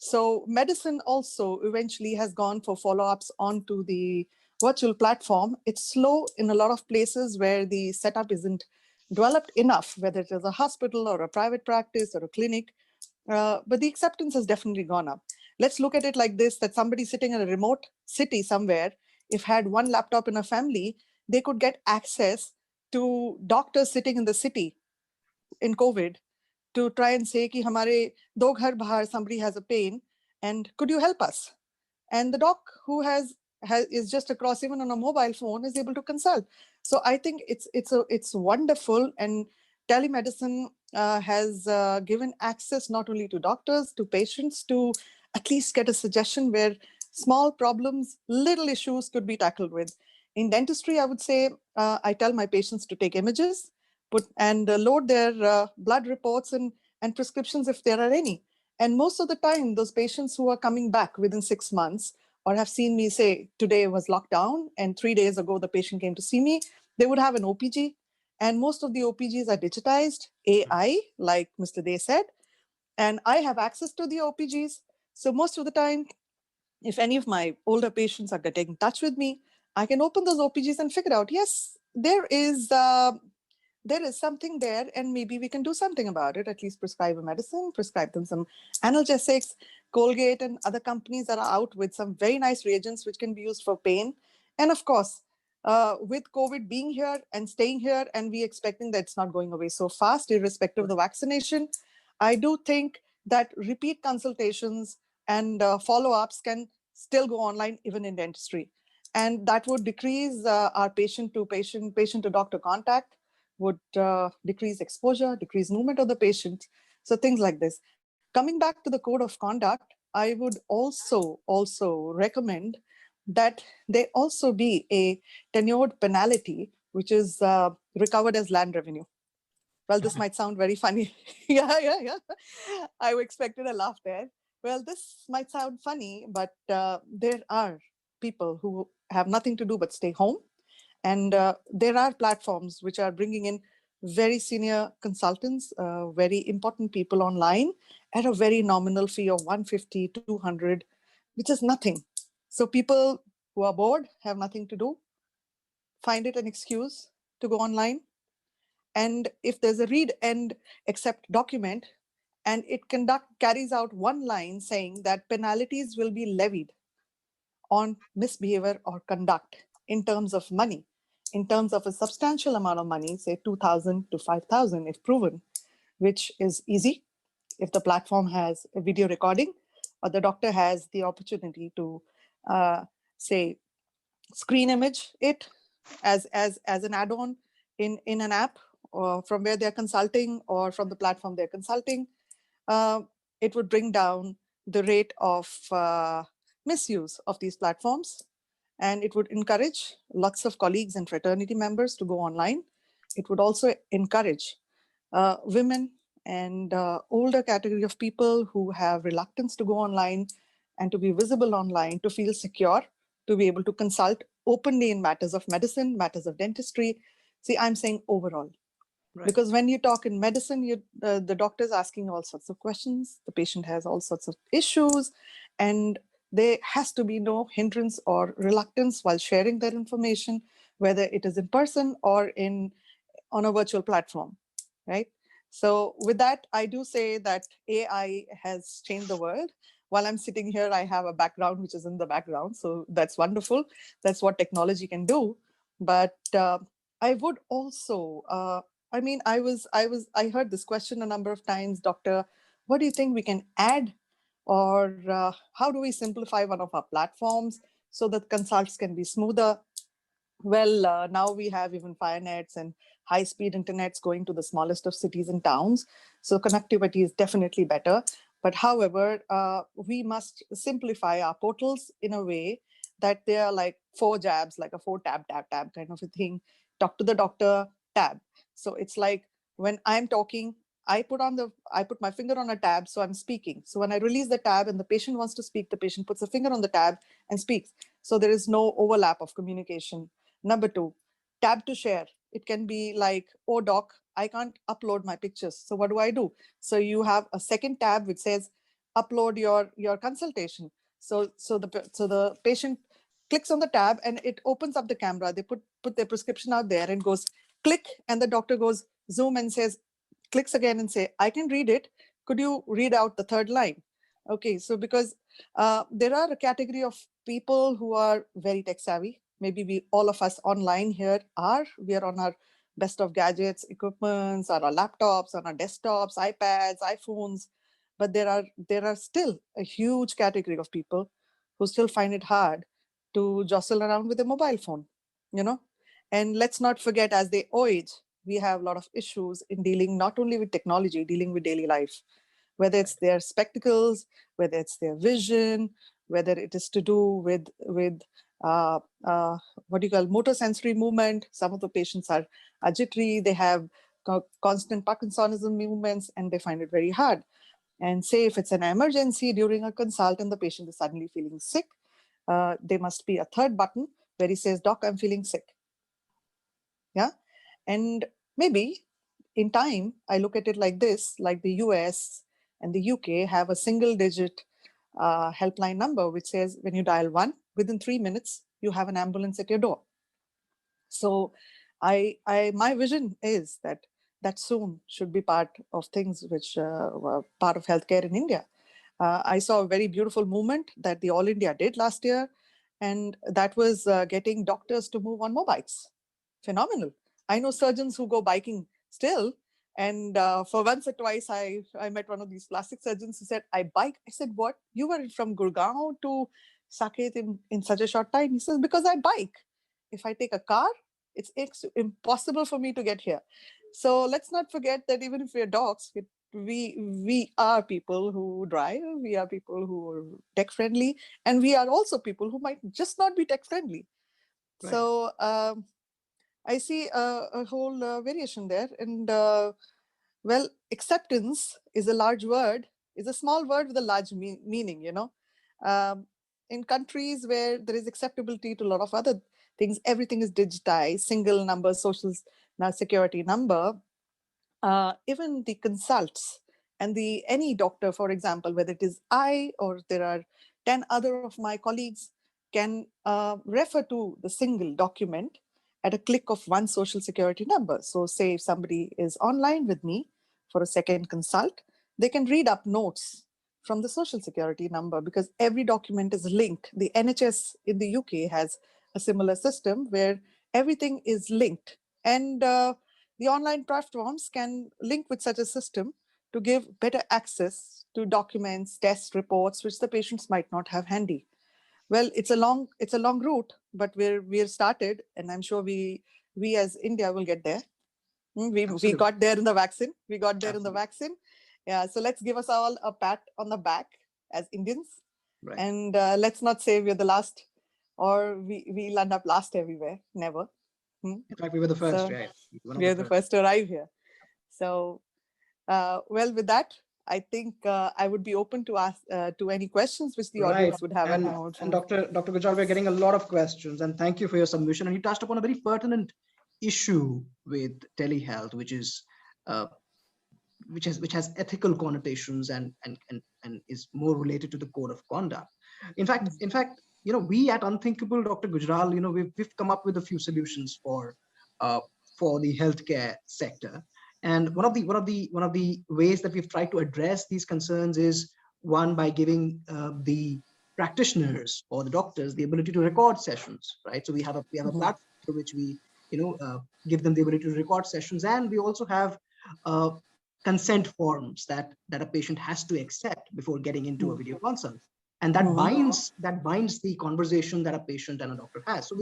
So medicine also eventually has gone for follow-ups onto the virtual platform. It's slow in a lot of places where the setup isn't developed enough, whether it is a hospital or a private practice or a clinic. But the acceptance has definitely gone up. Let's look at it like this, that somebody sitting in a remote city somewhere, if had one laptop in a family, they could get access to doctors sitting in the city in COVID to try and say कि हमारे दो घर बाहर somebody has a pain and could you help us? And the doc who is just across, even on a mobile phone, is able to consult. So I think it's wonderful, and telemedicine has given access not only to doctors, to patients, to at least get a suggestion where small problems, little issues could be tackled with. In dentistry, I would say I tell my patients to take images, put and load their blood reports and prescriptions if there are any. And most of the time, those patients who are coming back within 6 months or have seen me say, today was lockdown and 3 days ago the patient came to see me, they would have an OPG. And most of the OPGs are digitized, AI, like Mr. Day said. And I have access to the OPGs. So most of the time, if any of my older patients are getting in touch with me, I can open those OPGs and figure out, yes, there is something there, and maybe we can do something about it, at least prescribe a medicine, prescribe them some analgesics. Colgate and other companies are out with some very nice reagents which can be used for pain. And of course, with COVID being here and staying here, and we expecting that it's not going away so fast, irrespective of the vaccination, I do think that repeat consultations and follow-ups can still go online even in dentistry. And that would decrease our patient to doctor contact, would decrease exposure, decrease movement of the patient. So things like this. Coming back to the code of conduct, I would also recommend that there also be a tenured penalty, which is recovered as land revenue. Well, this might sound very funny. Yeah. I expected a laugh there. Well, this might sound funny, but there are people who have nothing to do but stay home. And there are platforms which are bringing in very senior consultants, very important people online at a very nominal fee of 150, 200, which is nothing. So people who are bored, have nothing to do, find it an excuse to go online. And if there's a read and accept document, and it carries out one line saying that penalties will be levied on misbehavior or conduct in terms of money, in terms of a substantial amount of money, say 2,000 to 5,000 if proven, which is easy if the platform has a video recording or the doctor has the opportunity to say screen image it as an add-on in an app, or from where they're consulting or from the platform they're consulting. It would bring down the rate of misuse of these platforms, and it would encourage lots of colleagues and fraternity members to go online. It would also encourage women and older category of people who have reluctance to go online and to be visible online, to feel secure, to be able to consult openly in matters of medicine, matters of dentistry. See, I'm saying overall. Right. Because when you talk in medicine, the doctor is asking all sorts of questions, the patient has all sorts of issues, and there has to be no hindrance or reluctance while sharing their information, whether it is in person or on a virtual platform, right? So with that, I do say that AI has changed the world. While I'm sitting here, I have a background which is in the background, so that's wonderful. That's what technology can do. But I would also, I heard this question a number of times, Doctor, what do you think we can add, or how do we simplify one of our platforms so that consults can be smoother? Well, now we have even FireNets and high-speed internets going to the smallest of cities and towns. So connectivity is definitely better. But however, we must simplify our portals in a way that they are like 4 tabs, like a 4 tab kind of a thing. Talk to the doctor tab. So it's like when I'm talking, I put my finger on a tab, so I'm speaking. So when I release the tab and the patient wants to speak, the patient puts a finger on the tab and speaks. So there is no overlap of communication. Number 2, tab to share. It can be like, oh doc, I can't upload my pictures. So what do I do? So you have a second tab which says, upload your consultation. So the patient clicks on the tab and it opens up the camera. They put their prescription out there and goes click, and the doctor goes zoom and says, clicks again and say, I can read it. Could you read out the third line? Okay, so because there are a category of people who are very tech savvy. Maybe all of us online here we are on our best of gadgets, equipments, on our laptops, on our desktops, iPads, iPhones. But there are still a huge category of people who still find it hard to jostle around with a mobile phone, you know. And let's not forget, as they age, we have a lot of issues in dealing not only with technology, dealing with daily life, whether it's their spectacles, whether it's their vision, whether it is to do with uh, what do you call motor sensory movement. Some of the patients are jittery, they have constant Parkinsonism movements, and they find it very hard. And say if it's an emergency during a consult and the patient is suddenly feeling sick, there must be a third button where he says, Doc, I'm feeling sick. Yeah. And maybe in time, I look at it like this, like the US and the UK have a single digit helpline number, which says when you dial 1, within 3 minutes, you have an ambulance at your door. So my vision is that soon should be part of things which were part of healthcare in India. I saw a very beautiful movement that the All India did last year, and that was getting doctors to move on mobiles. Phenomenal. I know surgeons who go biking still, and for once or twice I met one of these plastic surgeons who said, I bike. I said, what? You were from Gurgaon to Saket in such a short time? He says, because I bike. If I take a car, it's impossible for me to get here. So let's not forget that even if we're dogs, we are people who drive, we are people who are tech friendly, and we are also people who might just not be tech friendly. Right. So I see a whole variation there. And well, acceptance is a large word, is a small word with a large meaning, you know. In countries where there is acceptability to a lot of other things, everything is digitized, single number, social security number. Even the consults and any doctor, for example, whether it is I or there are 10 other of my colleagues, can refer to the single document at a click of one social security number. So say if somebody is online with me for a second consult, they can read up notes from the social security number because every document is linked. The NHS in the UK has a similar system where everything is linked. And the online platforms can link with such a system to give better access to documents, test reports, which the patients might not have handy. Well, it's a long route, but we're started, and I'm sure we as India will get there. We got there in the vaccine. We got there in the vaccine. Yeah. So let's give us all a pat on the back as Indians, Right. and let's not say we're the last, or we'll end up last everywhere. Never. In fact, we were the first, So, right? we are the first to arrive here. So, well, with that, I think I would be open to ask to any questions which the audience would have. And Dr. Gujral, we're getting a lot of questions, and thank you for your submission. And you touched upon a very pertinent issue with telehealth, which is which has ethical connotations and is more related to the code of conduct. In fact, you know, we at Unthinkable, Dr. Gujral, you know, we've come up with a few solutions for the healthcare sector. And one of the ways that we've tried to address these concerns is one by giving the practitioners or the doctors the ability to record sessions, right? So we have a platform through which we, you know, give them the ability to record sessions, and we also have consent forms that a patient has to accept before getting into a video consult, and that binds the conversation that a patient and a doctor has. So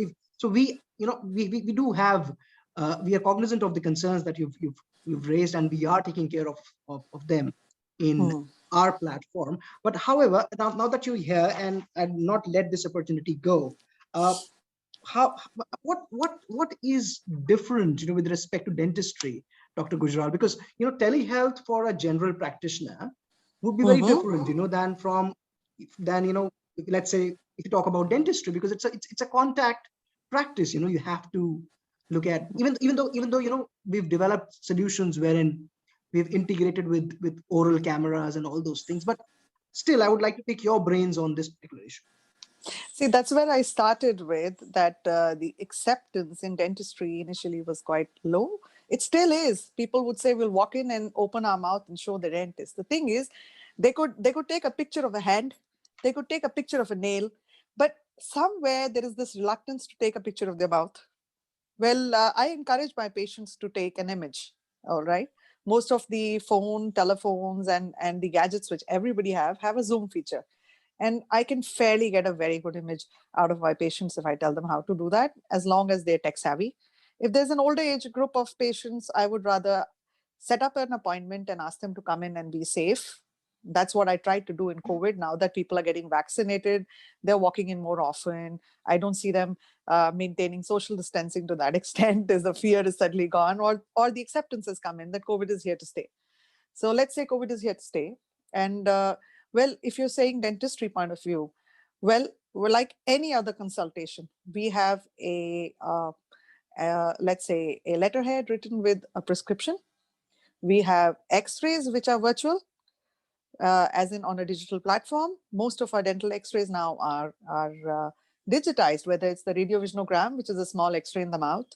we you know we do have we are cognizant of the concerns that you've raised, and we are taking care of them in our platform. But however, now that you're here, and not let this opportunity go, what is different, you know, with respect to dentistry, Dr. Gujral? Because, you know, telehealth for a general practitioner would be very different, you know, than you know, let's say if you talk about dentistry, because it's a contact practice. You know, you have to look at, even though you know, we've developed solutions wherein we've integrated with oral cameras and all those things, but Still, I would like to pick your brains on this particular issue. See, that's where I started with that the acceptance in dentistry initially was quite low. It still is. People would say we'll walk in and open our mouth and show the dentist. The thing is, they could take a picture of a hand, they could take a picture of a nail, but somewhere there is this reluctance to take a picture of their mouth. Well, I encourage my patients to take an image. All right. Most of the telephones, and the gadgets which everybody have a zoom feature. And I can fairly get a very good image out of my patients if I tell them how to do that, as long as they're tech savvy. If there's an older age group of patients, I would rather set up an appointment and ask them to come in and be safe. That's what I tried to do in COVID. Now that people are getting vaccinated, they're walking in more often. I don't see them maintaining social distancing to that extent. There's the fear is suddenly gone, or the acceptance has come in that COVID is here to stay. So let's say COVID is here to stay. And well, if you're saying dentistry point of view, well, we're like any other consultation. We have let's say, a letterhead written with a prescription. We have X-rays, which are virtual, as in on a digital platform. Most of our dental X-rays now are digitized, whether it's the radiovisionogram, which is a small X-ray in the mouth,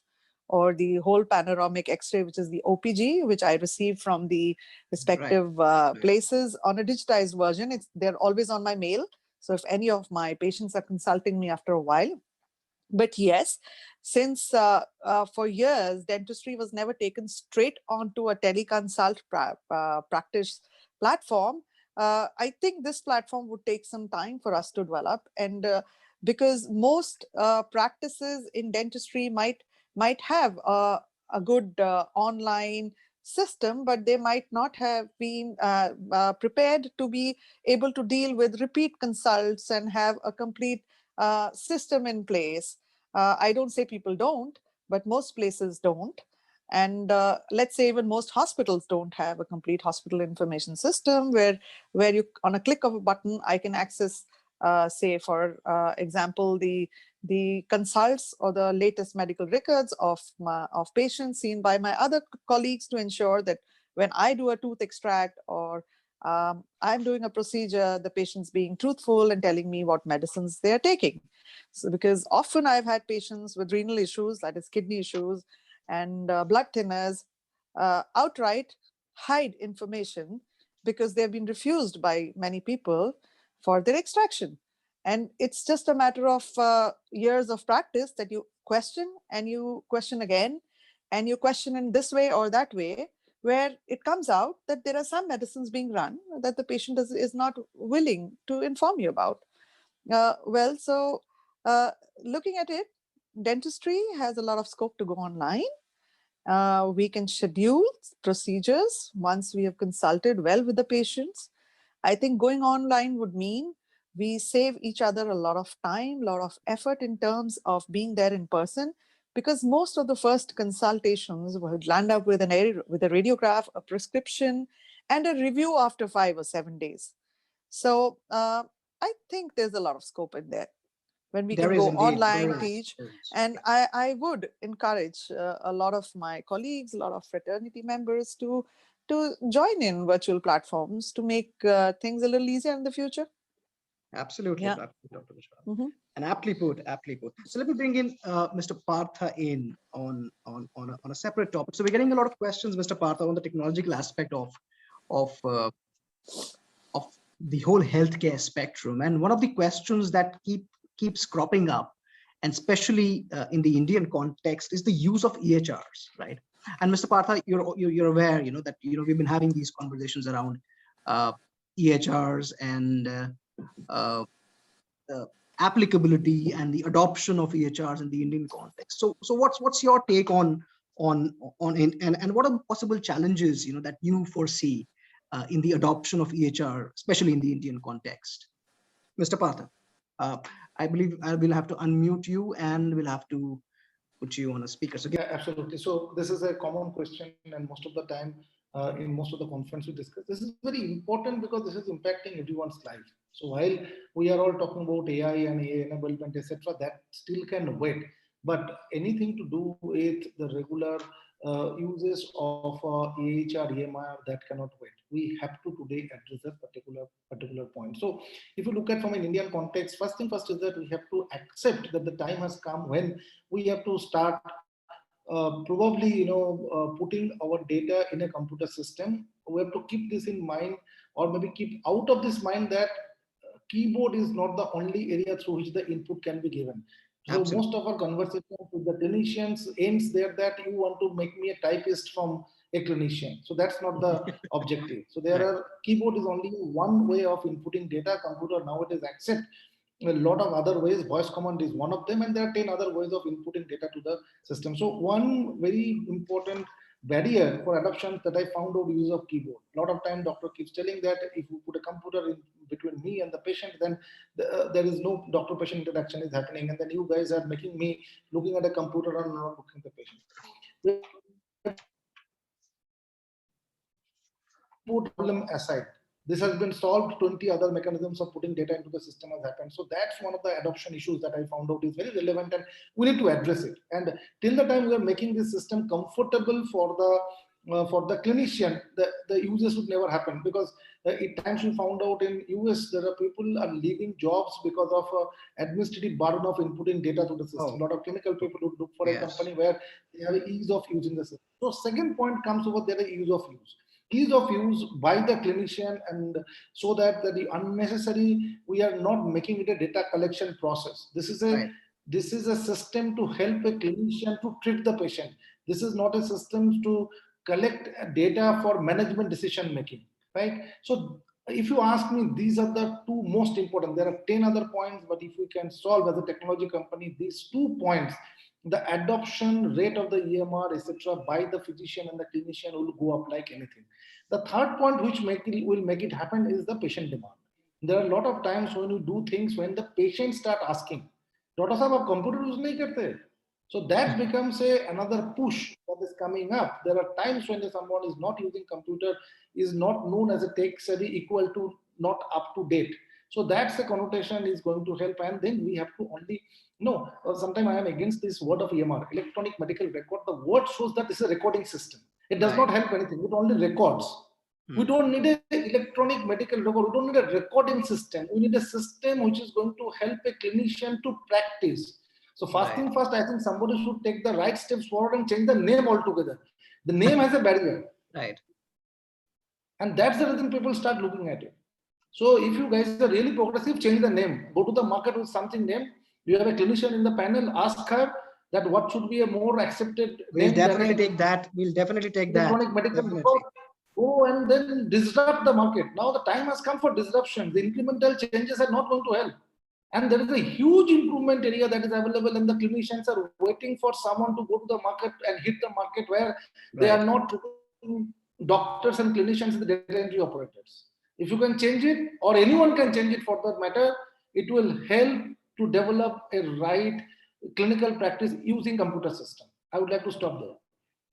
or the whole panoramic X-ray, which is the OPG, which I received from the respective places on a digitized version. They're always on my mail. So if any of my patients are consulting me after a while. But yes, since for years, dentistry was never taken straight onto a teleconsult practice platform, I think this platform would take some time for us to develop. And because most practices in dentistry might have a good online system, but they might not have been prepared to be able to deal with repeat consults and have a complete system in place. I don't say people don't, but most places don't. And let's say even most hospitals don't have a complete hospital information system where you, on a click of a button, I can access, say, for example, the consults or the latest medical records of patients seen by my other colleagues, to ensure that when I do a tooth extract or I'm doing a procedure, the patient's being truthful and telling me what medicines they're taking. So because often I've had patients with renal issues, that is kidney issues, and blood thinners outright hide information because they've been refused by many people for their extraction. And it's just a matter of years of practice that you question and you question again, and you question in this way or that way, where it comes out that there are some medicines being run that the patient is not willing to inform you about. Well, so looking at it, dentistry has a lot of scope to go online. We can schedule procedures once we have consulted well with the patients. I think going online would mean we save each other a lot of time, a lot of effort in terms of being there in person, because most of the first consultations would land up with a radiograph, a prescription, and a review after 5 or 7 days. So I think there's a lot of scope in there when we can go online, teach. And I would encourage a lot of my colleagues, a lot of fraternity members to join in virtual platforms to make things a little easier in the future. Absolutely, yeah. Dr. Mishra. And aptly put. So let me bring in Mr. Partha in on a separate topic. So we're getting a lot of questions, Mr. Partha, on the technological aspect of the whole healthcare spectrum. And one of the questions that keeps cropping up, and especially in the Indian context, is the use of EHRs, right? And Mr. Partha, you're aware, that we've been having these conversations around EHRs and applicability and the adoption of EHRs in the Indian context. So what's your take on it, and what are the possible challenges that you foresee in the adoption of EHR, especially in the Indian context? Mr. Partha, I believe I will have to unmute you and we'll have to put you on a speaker. So yeah, absolutely. So this is a common question, and most of the time in most of the conference we discuss, this is very important because this is impacting everyone's life. So while we are all talking about AI and AI enablement, etc., that still can wait. But anything to do with the regular uses of AHR, EMR, that cannot wait. We have to today address that particular point. So if you look at from an Indian context, first thing first is that we have to accept that the time has come when we have to start probably putting our data in a computer system. We have to keep this in mind, or maybe keep out of this mind that keyboard is not the only area through which the input can be given. So Absolutely. most of our conversations with the clinicians ends there that you want to make me a typist from a clinician. So that's not the objective. So there Right. are keyboard is only one way of inputting data. Computer nowadays accept a lot of other ways. Voice command is one of them, and there are 10 other ways of inputting data to the system. So one very important barrier for adoption that I found out use of keyboard. A lot of time doctor keeps telling that if you put a computer in between me and the patient, then there is no doctor-patient interaction is happening, and then you guys are making me looking at a computer and not looking at the patient. Put problem aside, this has been solved. 20 other mechanisms of putting data into the system has happened. So that's one of the adoption issues that I found out is very relevant, and we need to address it. And till the time we are making this system comfortable for the clinician, the users would never happen, because at times we found out in US there are people are leaving jobs because of administrative burden of inputting data to the system. Oh. A lot of clinical people would look for Yes. a company where they have ease of using the system. So second point comes over there, ease of use by the clinician, and so that the unnecessary, we are not making it a data collection process. This is a system to help a clinician to treat the patient. This is not a system to collect data for management decision making, right? So if you ask me, these are the two most important. There are 10 other points, but if we can solve as a technology company these 2 points, the adoption rate of the EMR, etc., by the physician and the clinician will go up like anything. The third point which will make it happen is the patient demand. There are a lot of times when you do things when the patients start asking, "Doctor Sahab, aap computer use nahi karte?" So that becomes another push that is coming up. There are times when someone is not using computer, is not known as a tech savvy, equal to not up to date. So that's the connotation is going to help, and then we have to only no. Sometimes I am against this word of EMR, electronic medical record. The word shows that this is a recording system. It does not help anything. It only records. We don't need an electronic medical record. We don't need a recording system. We need a system which is going to help a clinician to practice. So first thing first, I think somebody should take the right steps forward and change the name altogether. The name has a barrier. Right. And that's the reason people start looking at it. So if you guys are really progressive, change the name. Go to the market with something name. You have a clinician in the panel, ask her that what should be a more accepted We'll name. definitely take that. We'll definitely take that. Electronic medical record. Go and then disrupt the market. Now the time has come for disruption. The incremental changes are not going to help. And there is a huge improvement area that is available, and the clinicians are waiting for someone to go to the market and hit the market where they are not doctors and clinicians, the data entry operators. If you can change it, or anyone can change it for that matter, it will help to develop a right clinical practice using computer system. I would like to stop there.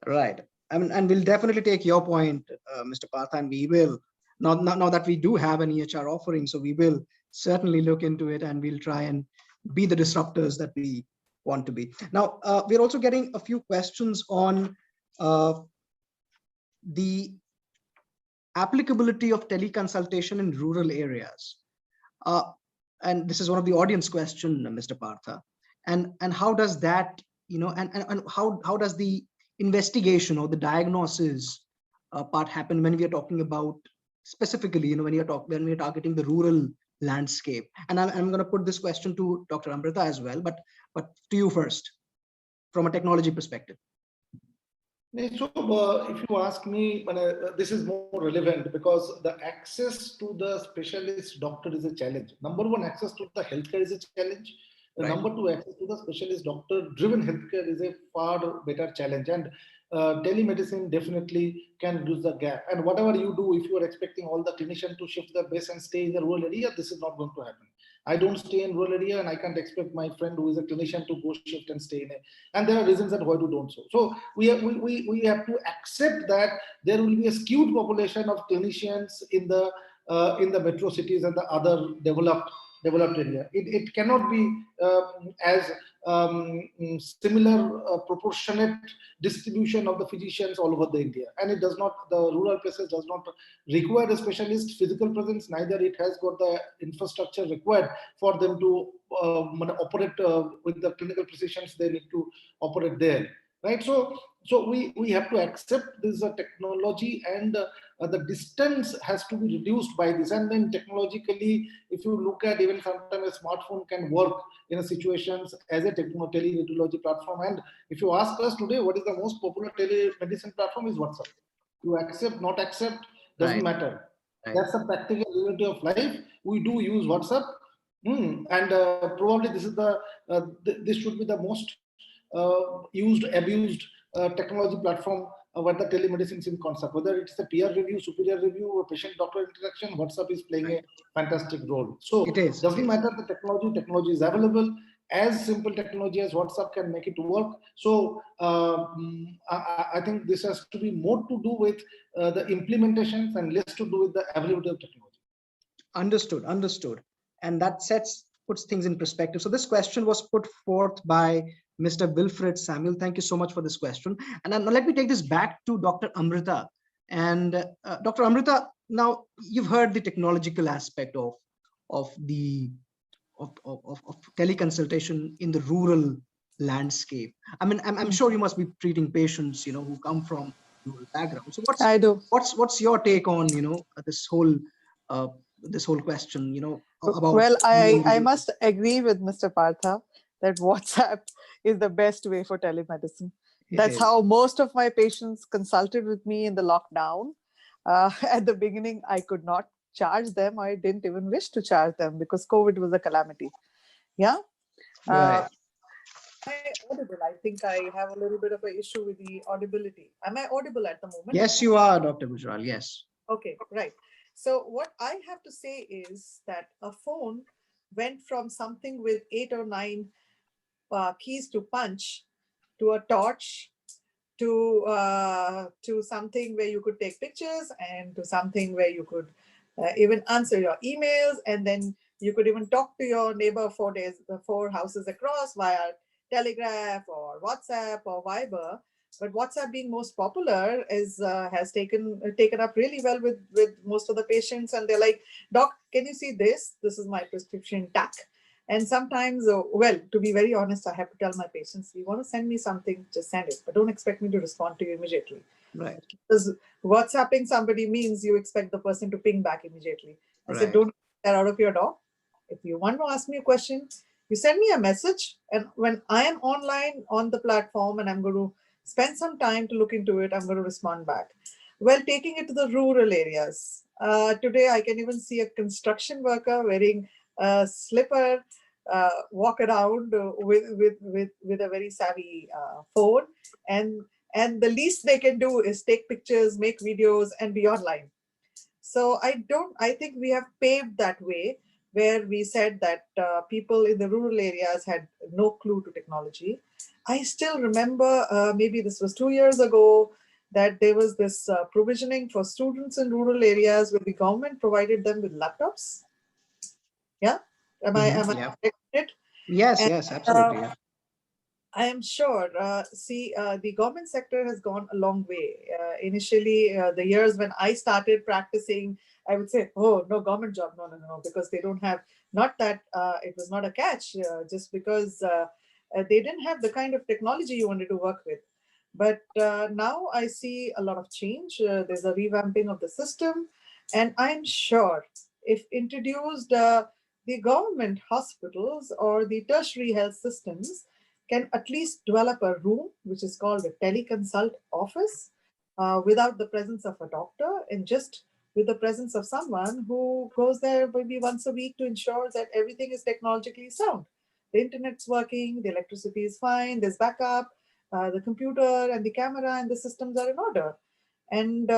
Right. I mean, and we'll definitely take your point, Mr. Partha, and we will, now that we do have an EHR offering, so we will certainly look into it, and we'll try and be the disruptors that we want to be. Now, we're also getting a few questions on the applicability of teleconsultation in rural areas. And this is one of the audience question, Mr. Partha. And how does that, and how does the investigation or the diagnosis part happen when we are talking about specifically, when we're targeting the rural landscape? And I'm going to put this question to Dr. Amrita as well, but to you first, from a technology perspective. So if you ask me, this is more relevant because the access to the specialist doctor is a challenge. Number one, access to the healthcare is a challenge. Number two, access to the specialist doctor driven healthcare is a far better challenge. And telemedicine definitely can reduce the gap. And whatever you do, if you are expecting all the clinicians to shift their base and stay in the rural area, this is not going to happen. I don't stay in rural area, and I can't expect my friend who is a clinician to go shift and stay in it. And there are reasons that why we don't so. So we have to accept that there will be a skewed population of clinicians in the metro cities and the other developed area. It cannot be as similar proportionate distribution of the physicians all over the India. And it does not, the rural places does not require a specialist physical presence, neither it has got the infrastructure required for them to operate with the clinical physicians they need to operate there, right? So we have to accept this technology, and the distance has to be reduced by this. And then technologically, if you look at, even sometimes a smartphone can work in a situations as a teleradiology platform. And if you ask us today, what is the most popular telemedicine platform, is WhatsApp. You accept, not accept, doesn't Right. matter. Right. That's a practical reality of life. We do use WhatsApp. And probably this is this should be the most used, abused technology platform where the telemedicine is in concept. Whether it's a peer review, superior review, or patient-doctor interaction, WhatsApp is playing a fantastic role. So It is. doesn't matter the technology is available. As simple technology as WhatsApp can make it work. So I think this has to be more to do with the implementations and less to do with the availability of technology. Understood. And that puts things in perspective. So this question was put forth by Mr. Wilfred Samuel. Thank you so much for this question. And now let me take this back to Dr. Amrita. And Dr. Amrita, now you've heard the technological aspect of teleconsultation in the rural landscape. I mean, I'm sure you must be treating patients, who come from rural background. So what's your take on, this whole question, about. Well, I must agree with Mr. Partha that WhatsApp is the best way for telemedicine. That's how most of my patients consulted with me in the lockdown. At the beginning, I could not charge them. I didn't even wish to charge them because COVID was a calamity. Yeah. Right. Am I audible? I think I have a little bit of an issue with the audibility. Am I audible at the moment? Yes, you are, Dr. Gujral. Yes. Okay, right. So what I have to say is that a phone went from something with 8 or 9 keys to punch to a torch to something where you could take pictures, and to something where you could even answer your emails, and then you could even talk to your neighbor 4 houses across via Telegraph or WhatsApp or Viber. But WhatsApp being most popular has taken up really well with most of the patients, and they're like, "Doc, can you see this? This is my prescription TAC." And sometimes, well, to be very honest, I have to tell my patients, "You want to send me something, just send it, but don't expect me to respond to you immediately." Right. Because WhatsApping somebody means you expect the person to ping back immediately. I said, don't get that out of your door. If you want to ask me a question, you send me a message, and when I am online on the platform and I'm going to spend some time to look into it, I'm going to respond back. Well, taking it to the rural areas. Today, I can even see a construction worker wearing a slipper walk around with a very savvy phone, and the least they can do is take pictures, make videos, and be online. So I think we have paved that way, where we said that people in the rural areas had no clue to technology. I still remember, maybe this was 2 years ago, that there was this provisioning for students in rural areas where the government provided them with laptops. Yeah, am I correct? Yes, absolutely. I am sure. The government sector has gone a long way. Initially, the years when I started practicing, I would say, "Oh, no government job, no," because they don't have. Not that it was not a catch, just because they didn't have the kind of technology you wanted to work with. But now I see a lot of change. There's a revamping of the system, and I'm sure if introduced, the government hospitals or the tertiary health systems can at least develop a room which is called a teleconsult office without the presence of a doctor, and just with the presence of someone who goes there maybe once a week to ensure that everything is technologically sound. The internet's working, the electricity is fine, there's backup, the computer and the camera and the systems are in order. And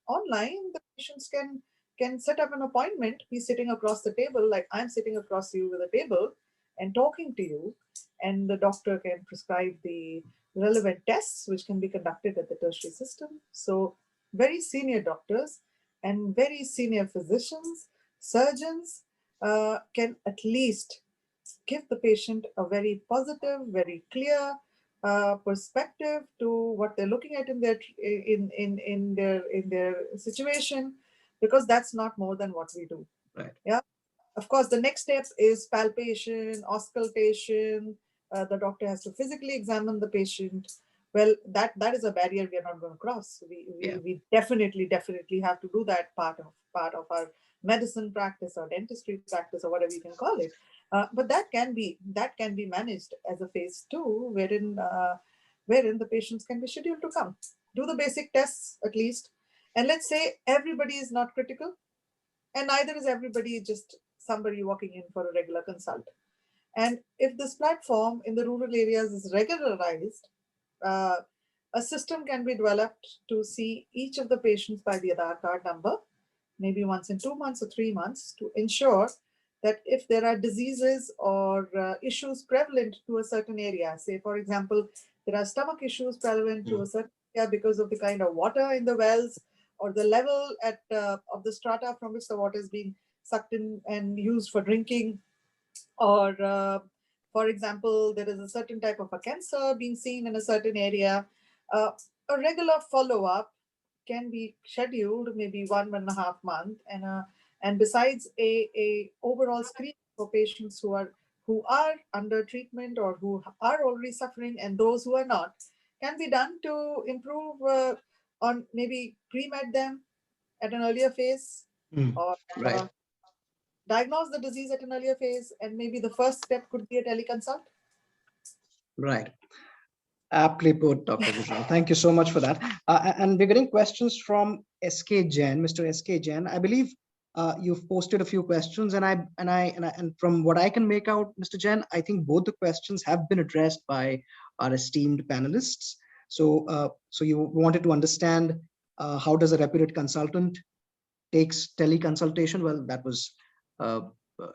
online, the patients can set up an appointment, be sitting across the table, like I'm sitting across you with a table and talking to you, and the doctor can prescribe the relevant tests which can be conducted at the tertiary system. So very senior doctors and very senior physicians, surgeons can at least give the patient a very positive, very clear perspective to what they're looking at in their in their situation, because that's not more than what we do. Right. Yeah. Of course, the next step is palpation, auscultation. The doctor has to physically examine the patient. Well, that is a barrier we are not going to cross. Yeah. We definitely have to do that part of our medicine practice or dentistry practice or whatever you can call it. But that can be managed as a phase 2, wherein the patients can be scheduled to come, do the basic tests at least, and let's say everybody is not critical, and neither is everybody just somebody walking in for a regular consult. And if this platform in the rural areas is regularized, uh, a system can be developed to see each of the patients by the Aadhaar card number, maybe once in 2 months or 3 months, to ensure that if there are diseases or issues prevalent to a certain area, say, for example, there are stomach issues prevalent to a certain area because of the kind of water in the wells or the level of the strata from which the water is being sucked in and used for drinking, or for example, there is a certain type of a cancer being seen in a certain area, a regular follow-up can be scheduled maybe 1.5 months, and besides a overall screen for patients who are under treatment or who are already suffering, and those who are not, can be done to improve on maybe pre-med them at an earlier phase, or Right. diagnose the disease at an earlier phase, and maybe the first step could be a teleconsult. Right. Aptly put, Dr. Gujral. Thank you so much for that. And we're getting questions from SK Jain, Mr. SK Jain. I believe you've posted a few questions, and from what I can make out, Mr. Jain, I think both the questions have been addressed by our esteemed panelists. So you wanted to understand how does a reputed consultant takes teleconsultation? Well, that was uh, uh,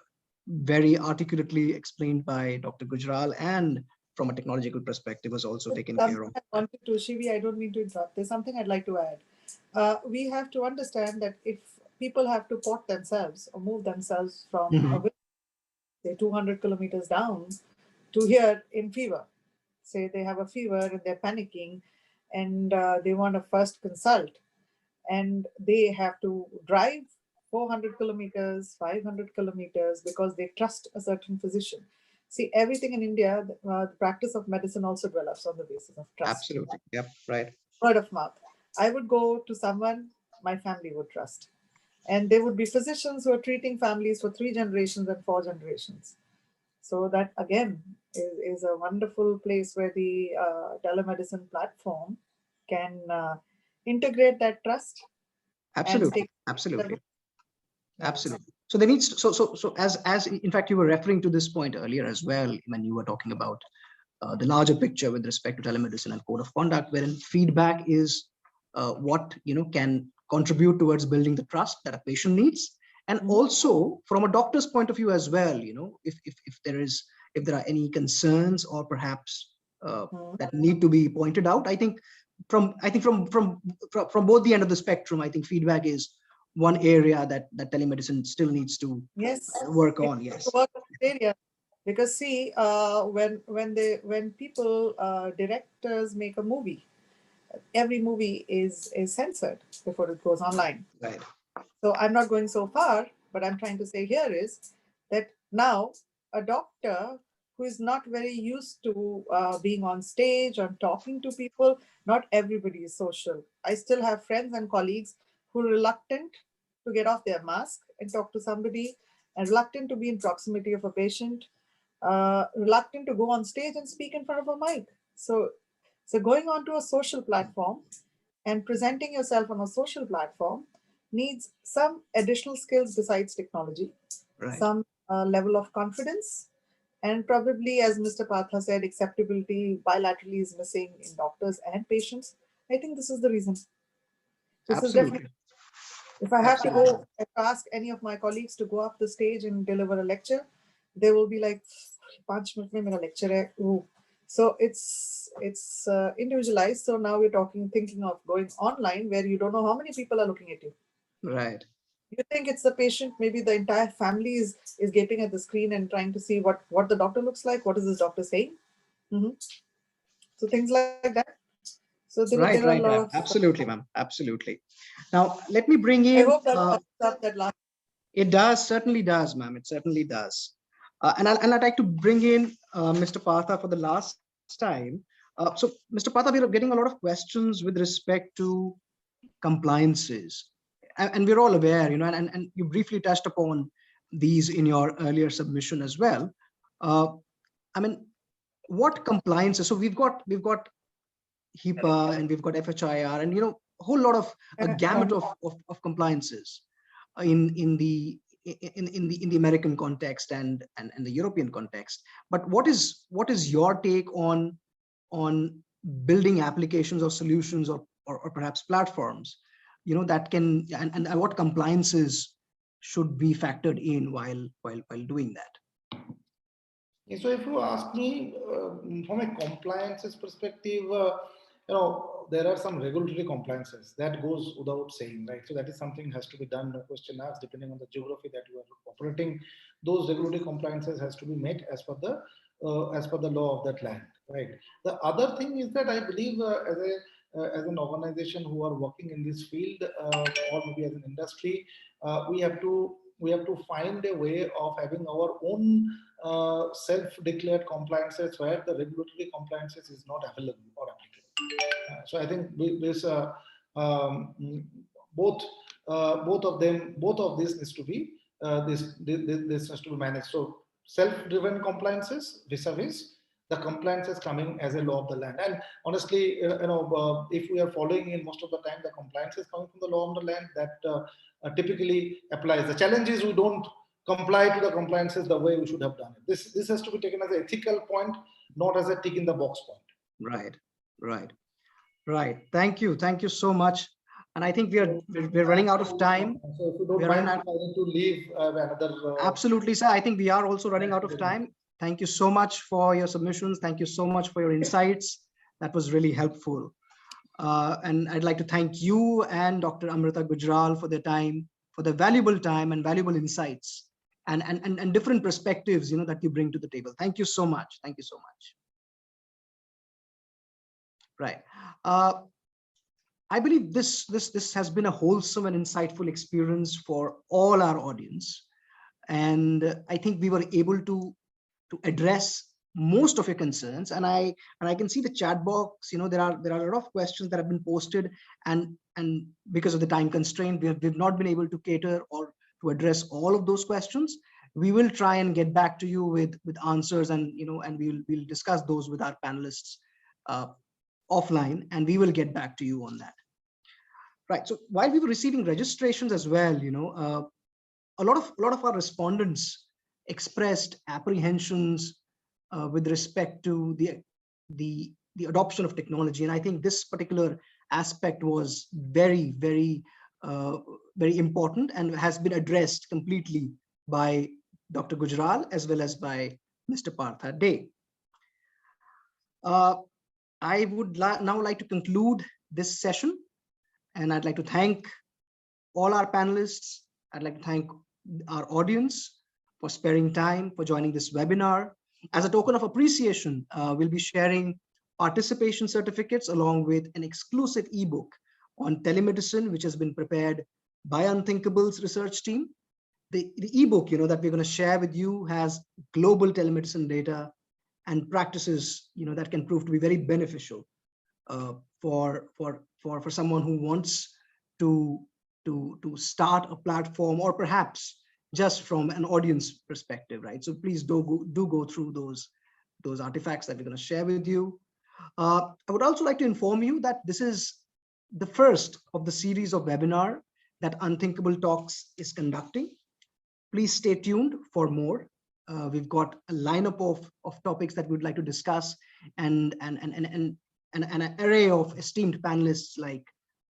very articulately explained by Dr. Gujral, and from a technological perspective was also taken care of. I wanted to, Shivi, I don't mean to interrupt. There's something I'd like to add. We have to understand that if people have to port themselves or move themselves from say 200 kilometers down to here in fever, say they have a fever and they're panicking, and they want to first consult, and they have to drive 400 kilometers, 500 kilometers, because they trust a certain physician. See, everything in India, the practice of medicine also develops on the basis of trust. Absolutely. Yep. Right. Word of mouth. I would go to someone my family would trust. And there would be physicians who are treating families for 3 generations and 4 generations. So that again is a wonderful place where the telemedicine platform can integrate that trust. Absolutely. Absolutely. Absolutely. So there needs so as in fact you were referring to this point earlier as well when you were talking about the larger picture with respect to telemedicine and code of conduct, wherein feedback is what can contribute towards building the trust that a patient needs, and also from a doctor's point of view as well. If there are any concerns or perhaps that need to be pointed out, I think from both the end of the spectrum, I think feedback is one area that telemedicine still needs to work on. Yes. Work on this area. Because see, when people directors make a movie, every movie is censored before it goes online. Right. So I'm not going so far, but I'm trying to say here is that now a doctor who is not very used to being on stage or talking to people, not everybody is social. I still have friends and colleagues who are reluctant to get off their mask and talk to somebody, and reluctant to be in proximity of a patient, reluctant to go on stage and speak in front of a mic. So going on to a social platform and presenting yourself on a social platform needs some additional skills besides technology, some level of confidence, and probably, as Mr. Patha said, acceptability bilaterally is missing in doctors and patients. I think this is the reason. This is definitely. If I have to go and ask any of my colleagues to go up the stage and deliver a lecture, they will be like, 5 minutes mein mera lecture hai. Ooh. So it's individualized. So now we're thinking of going online where you don't know how many people are looking at you. Right. You think it's the patient, maybe the entire family is gaping at the screen and trying to see what the doctor looks like, what is this doctor saying? Mhm. So things like that. So Right, there are a right, lot right. of. Absolutely, ma'am. Absolutely. Now, let me bring I in, hope that sums up that last. it does, certainly does, ma'am. It certainly does. And I'd like to bring in Mr. Partha for the last time. So, Mr. Partha, we are getting a lot of questions with respect to compliances. And we're all aware, and you briefly touched upon these in your earlier submission as well. I mean, what compliances? So we've got HIPAA and we've got FHIR and a whole lot of a gamut of compliances in the American context and the European context. But what is your take on building applications or solutions or perhaps platforms, that can and what compliances should be factored in while doing that? Yeah, so if you ask me from a compliances perspective, there are some regulatory compliances that goes without saying, right? So that is something has to be done, no question asked, depending on the geography that you are operating. Those regulatory compliances has to be met as per the law of that land, right? The other thing is that I believe as an organization who are working in this field or maybe as an industry, we have to find a way of having our own self-declared compliances where the regulatory compliances is not available or applicable. So I think this both both of these needs to be this has to be managed. So self-driven compliances vis-a-vis the compliances coming as a law of the land. And honestly, if we are following in most of the time the compliances coming from the law of the land that typically applies. The challenge is we don't comply to the compliances the way we should have done it. This has to be taken as an ethical point, not as a tick in the box point. Right. Thank you so much. And I think we're running out of time. So if you don't mind, I need to leave another. Absolutely, sir. I think we are also running out of time. Thank you so much for your submissions. Thank you so much for your insights. That was really helpful. And I'd like to thank you and Dr. Amrita Gujral for their time, for the valuable time and valuable insights and different perspectives, that you bring to the table. Thank you so much. Thank you so much. Right. I believe this has been a wholesome and insightful experience for all our audience. And I think we were able to address most of your concerns, and I can see the chat box. There are a lot of questions that have been posted, and because of the time constraint, we've not been able to cater or to address all of those questions. We will try and get back to you with answers, and and we'll discuss those with our panelists offline, and we will get back to you on that. Right. So while we were receiving registrations as well, a lot of our respondents expressed apprehensions with respect to the adoption of technology, and I think this particular aspect was very important and has been addressed completely by Dr. Gujral as well as by Mr. Partha Dey. I would now like to conclude this session, and I'd like to thank all our panelists. I'd like to thank our audience for sparing time for joining this webinar. As a token of appreciation, we'll be sharing participation certificates along with an exclusive ebook on telemedicine, which has been prepared by Unthinkable's research team. The ebook, that we're going to share with you has global telemedicine data and practices, that can prove to be very beneficial for someone who wants to start a platform, or perhaps just from an audience perspective, right? So please do go through those artifacts that we're going to share with you. I would also like to inform you that this is the first of the series of webinar that Unthinkable Talks is conducting. Please stay tuned for more. We've got a lineup of topics that we'd like to discuss, and an array of esteemed panelists like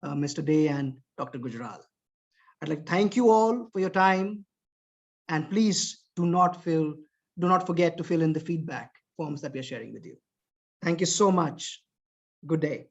Mr. Dey and Dr. Gujral. I'd like to thank you all for your time, and please do not forget to fill in the feedback forms that we are sharing with you. Thank you so much. Good day.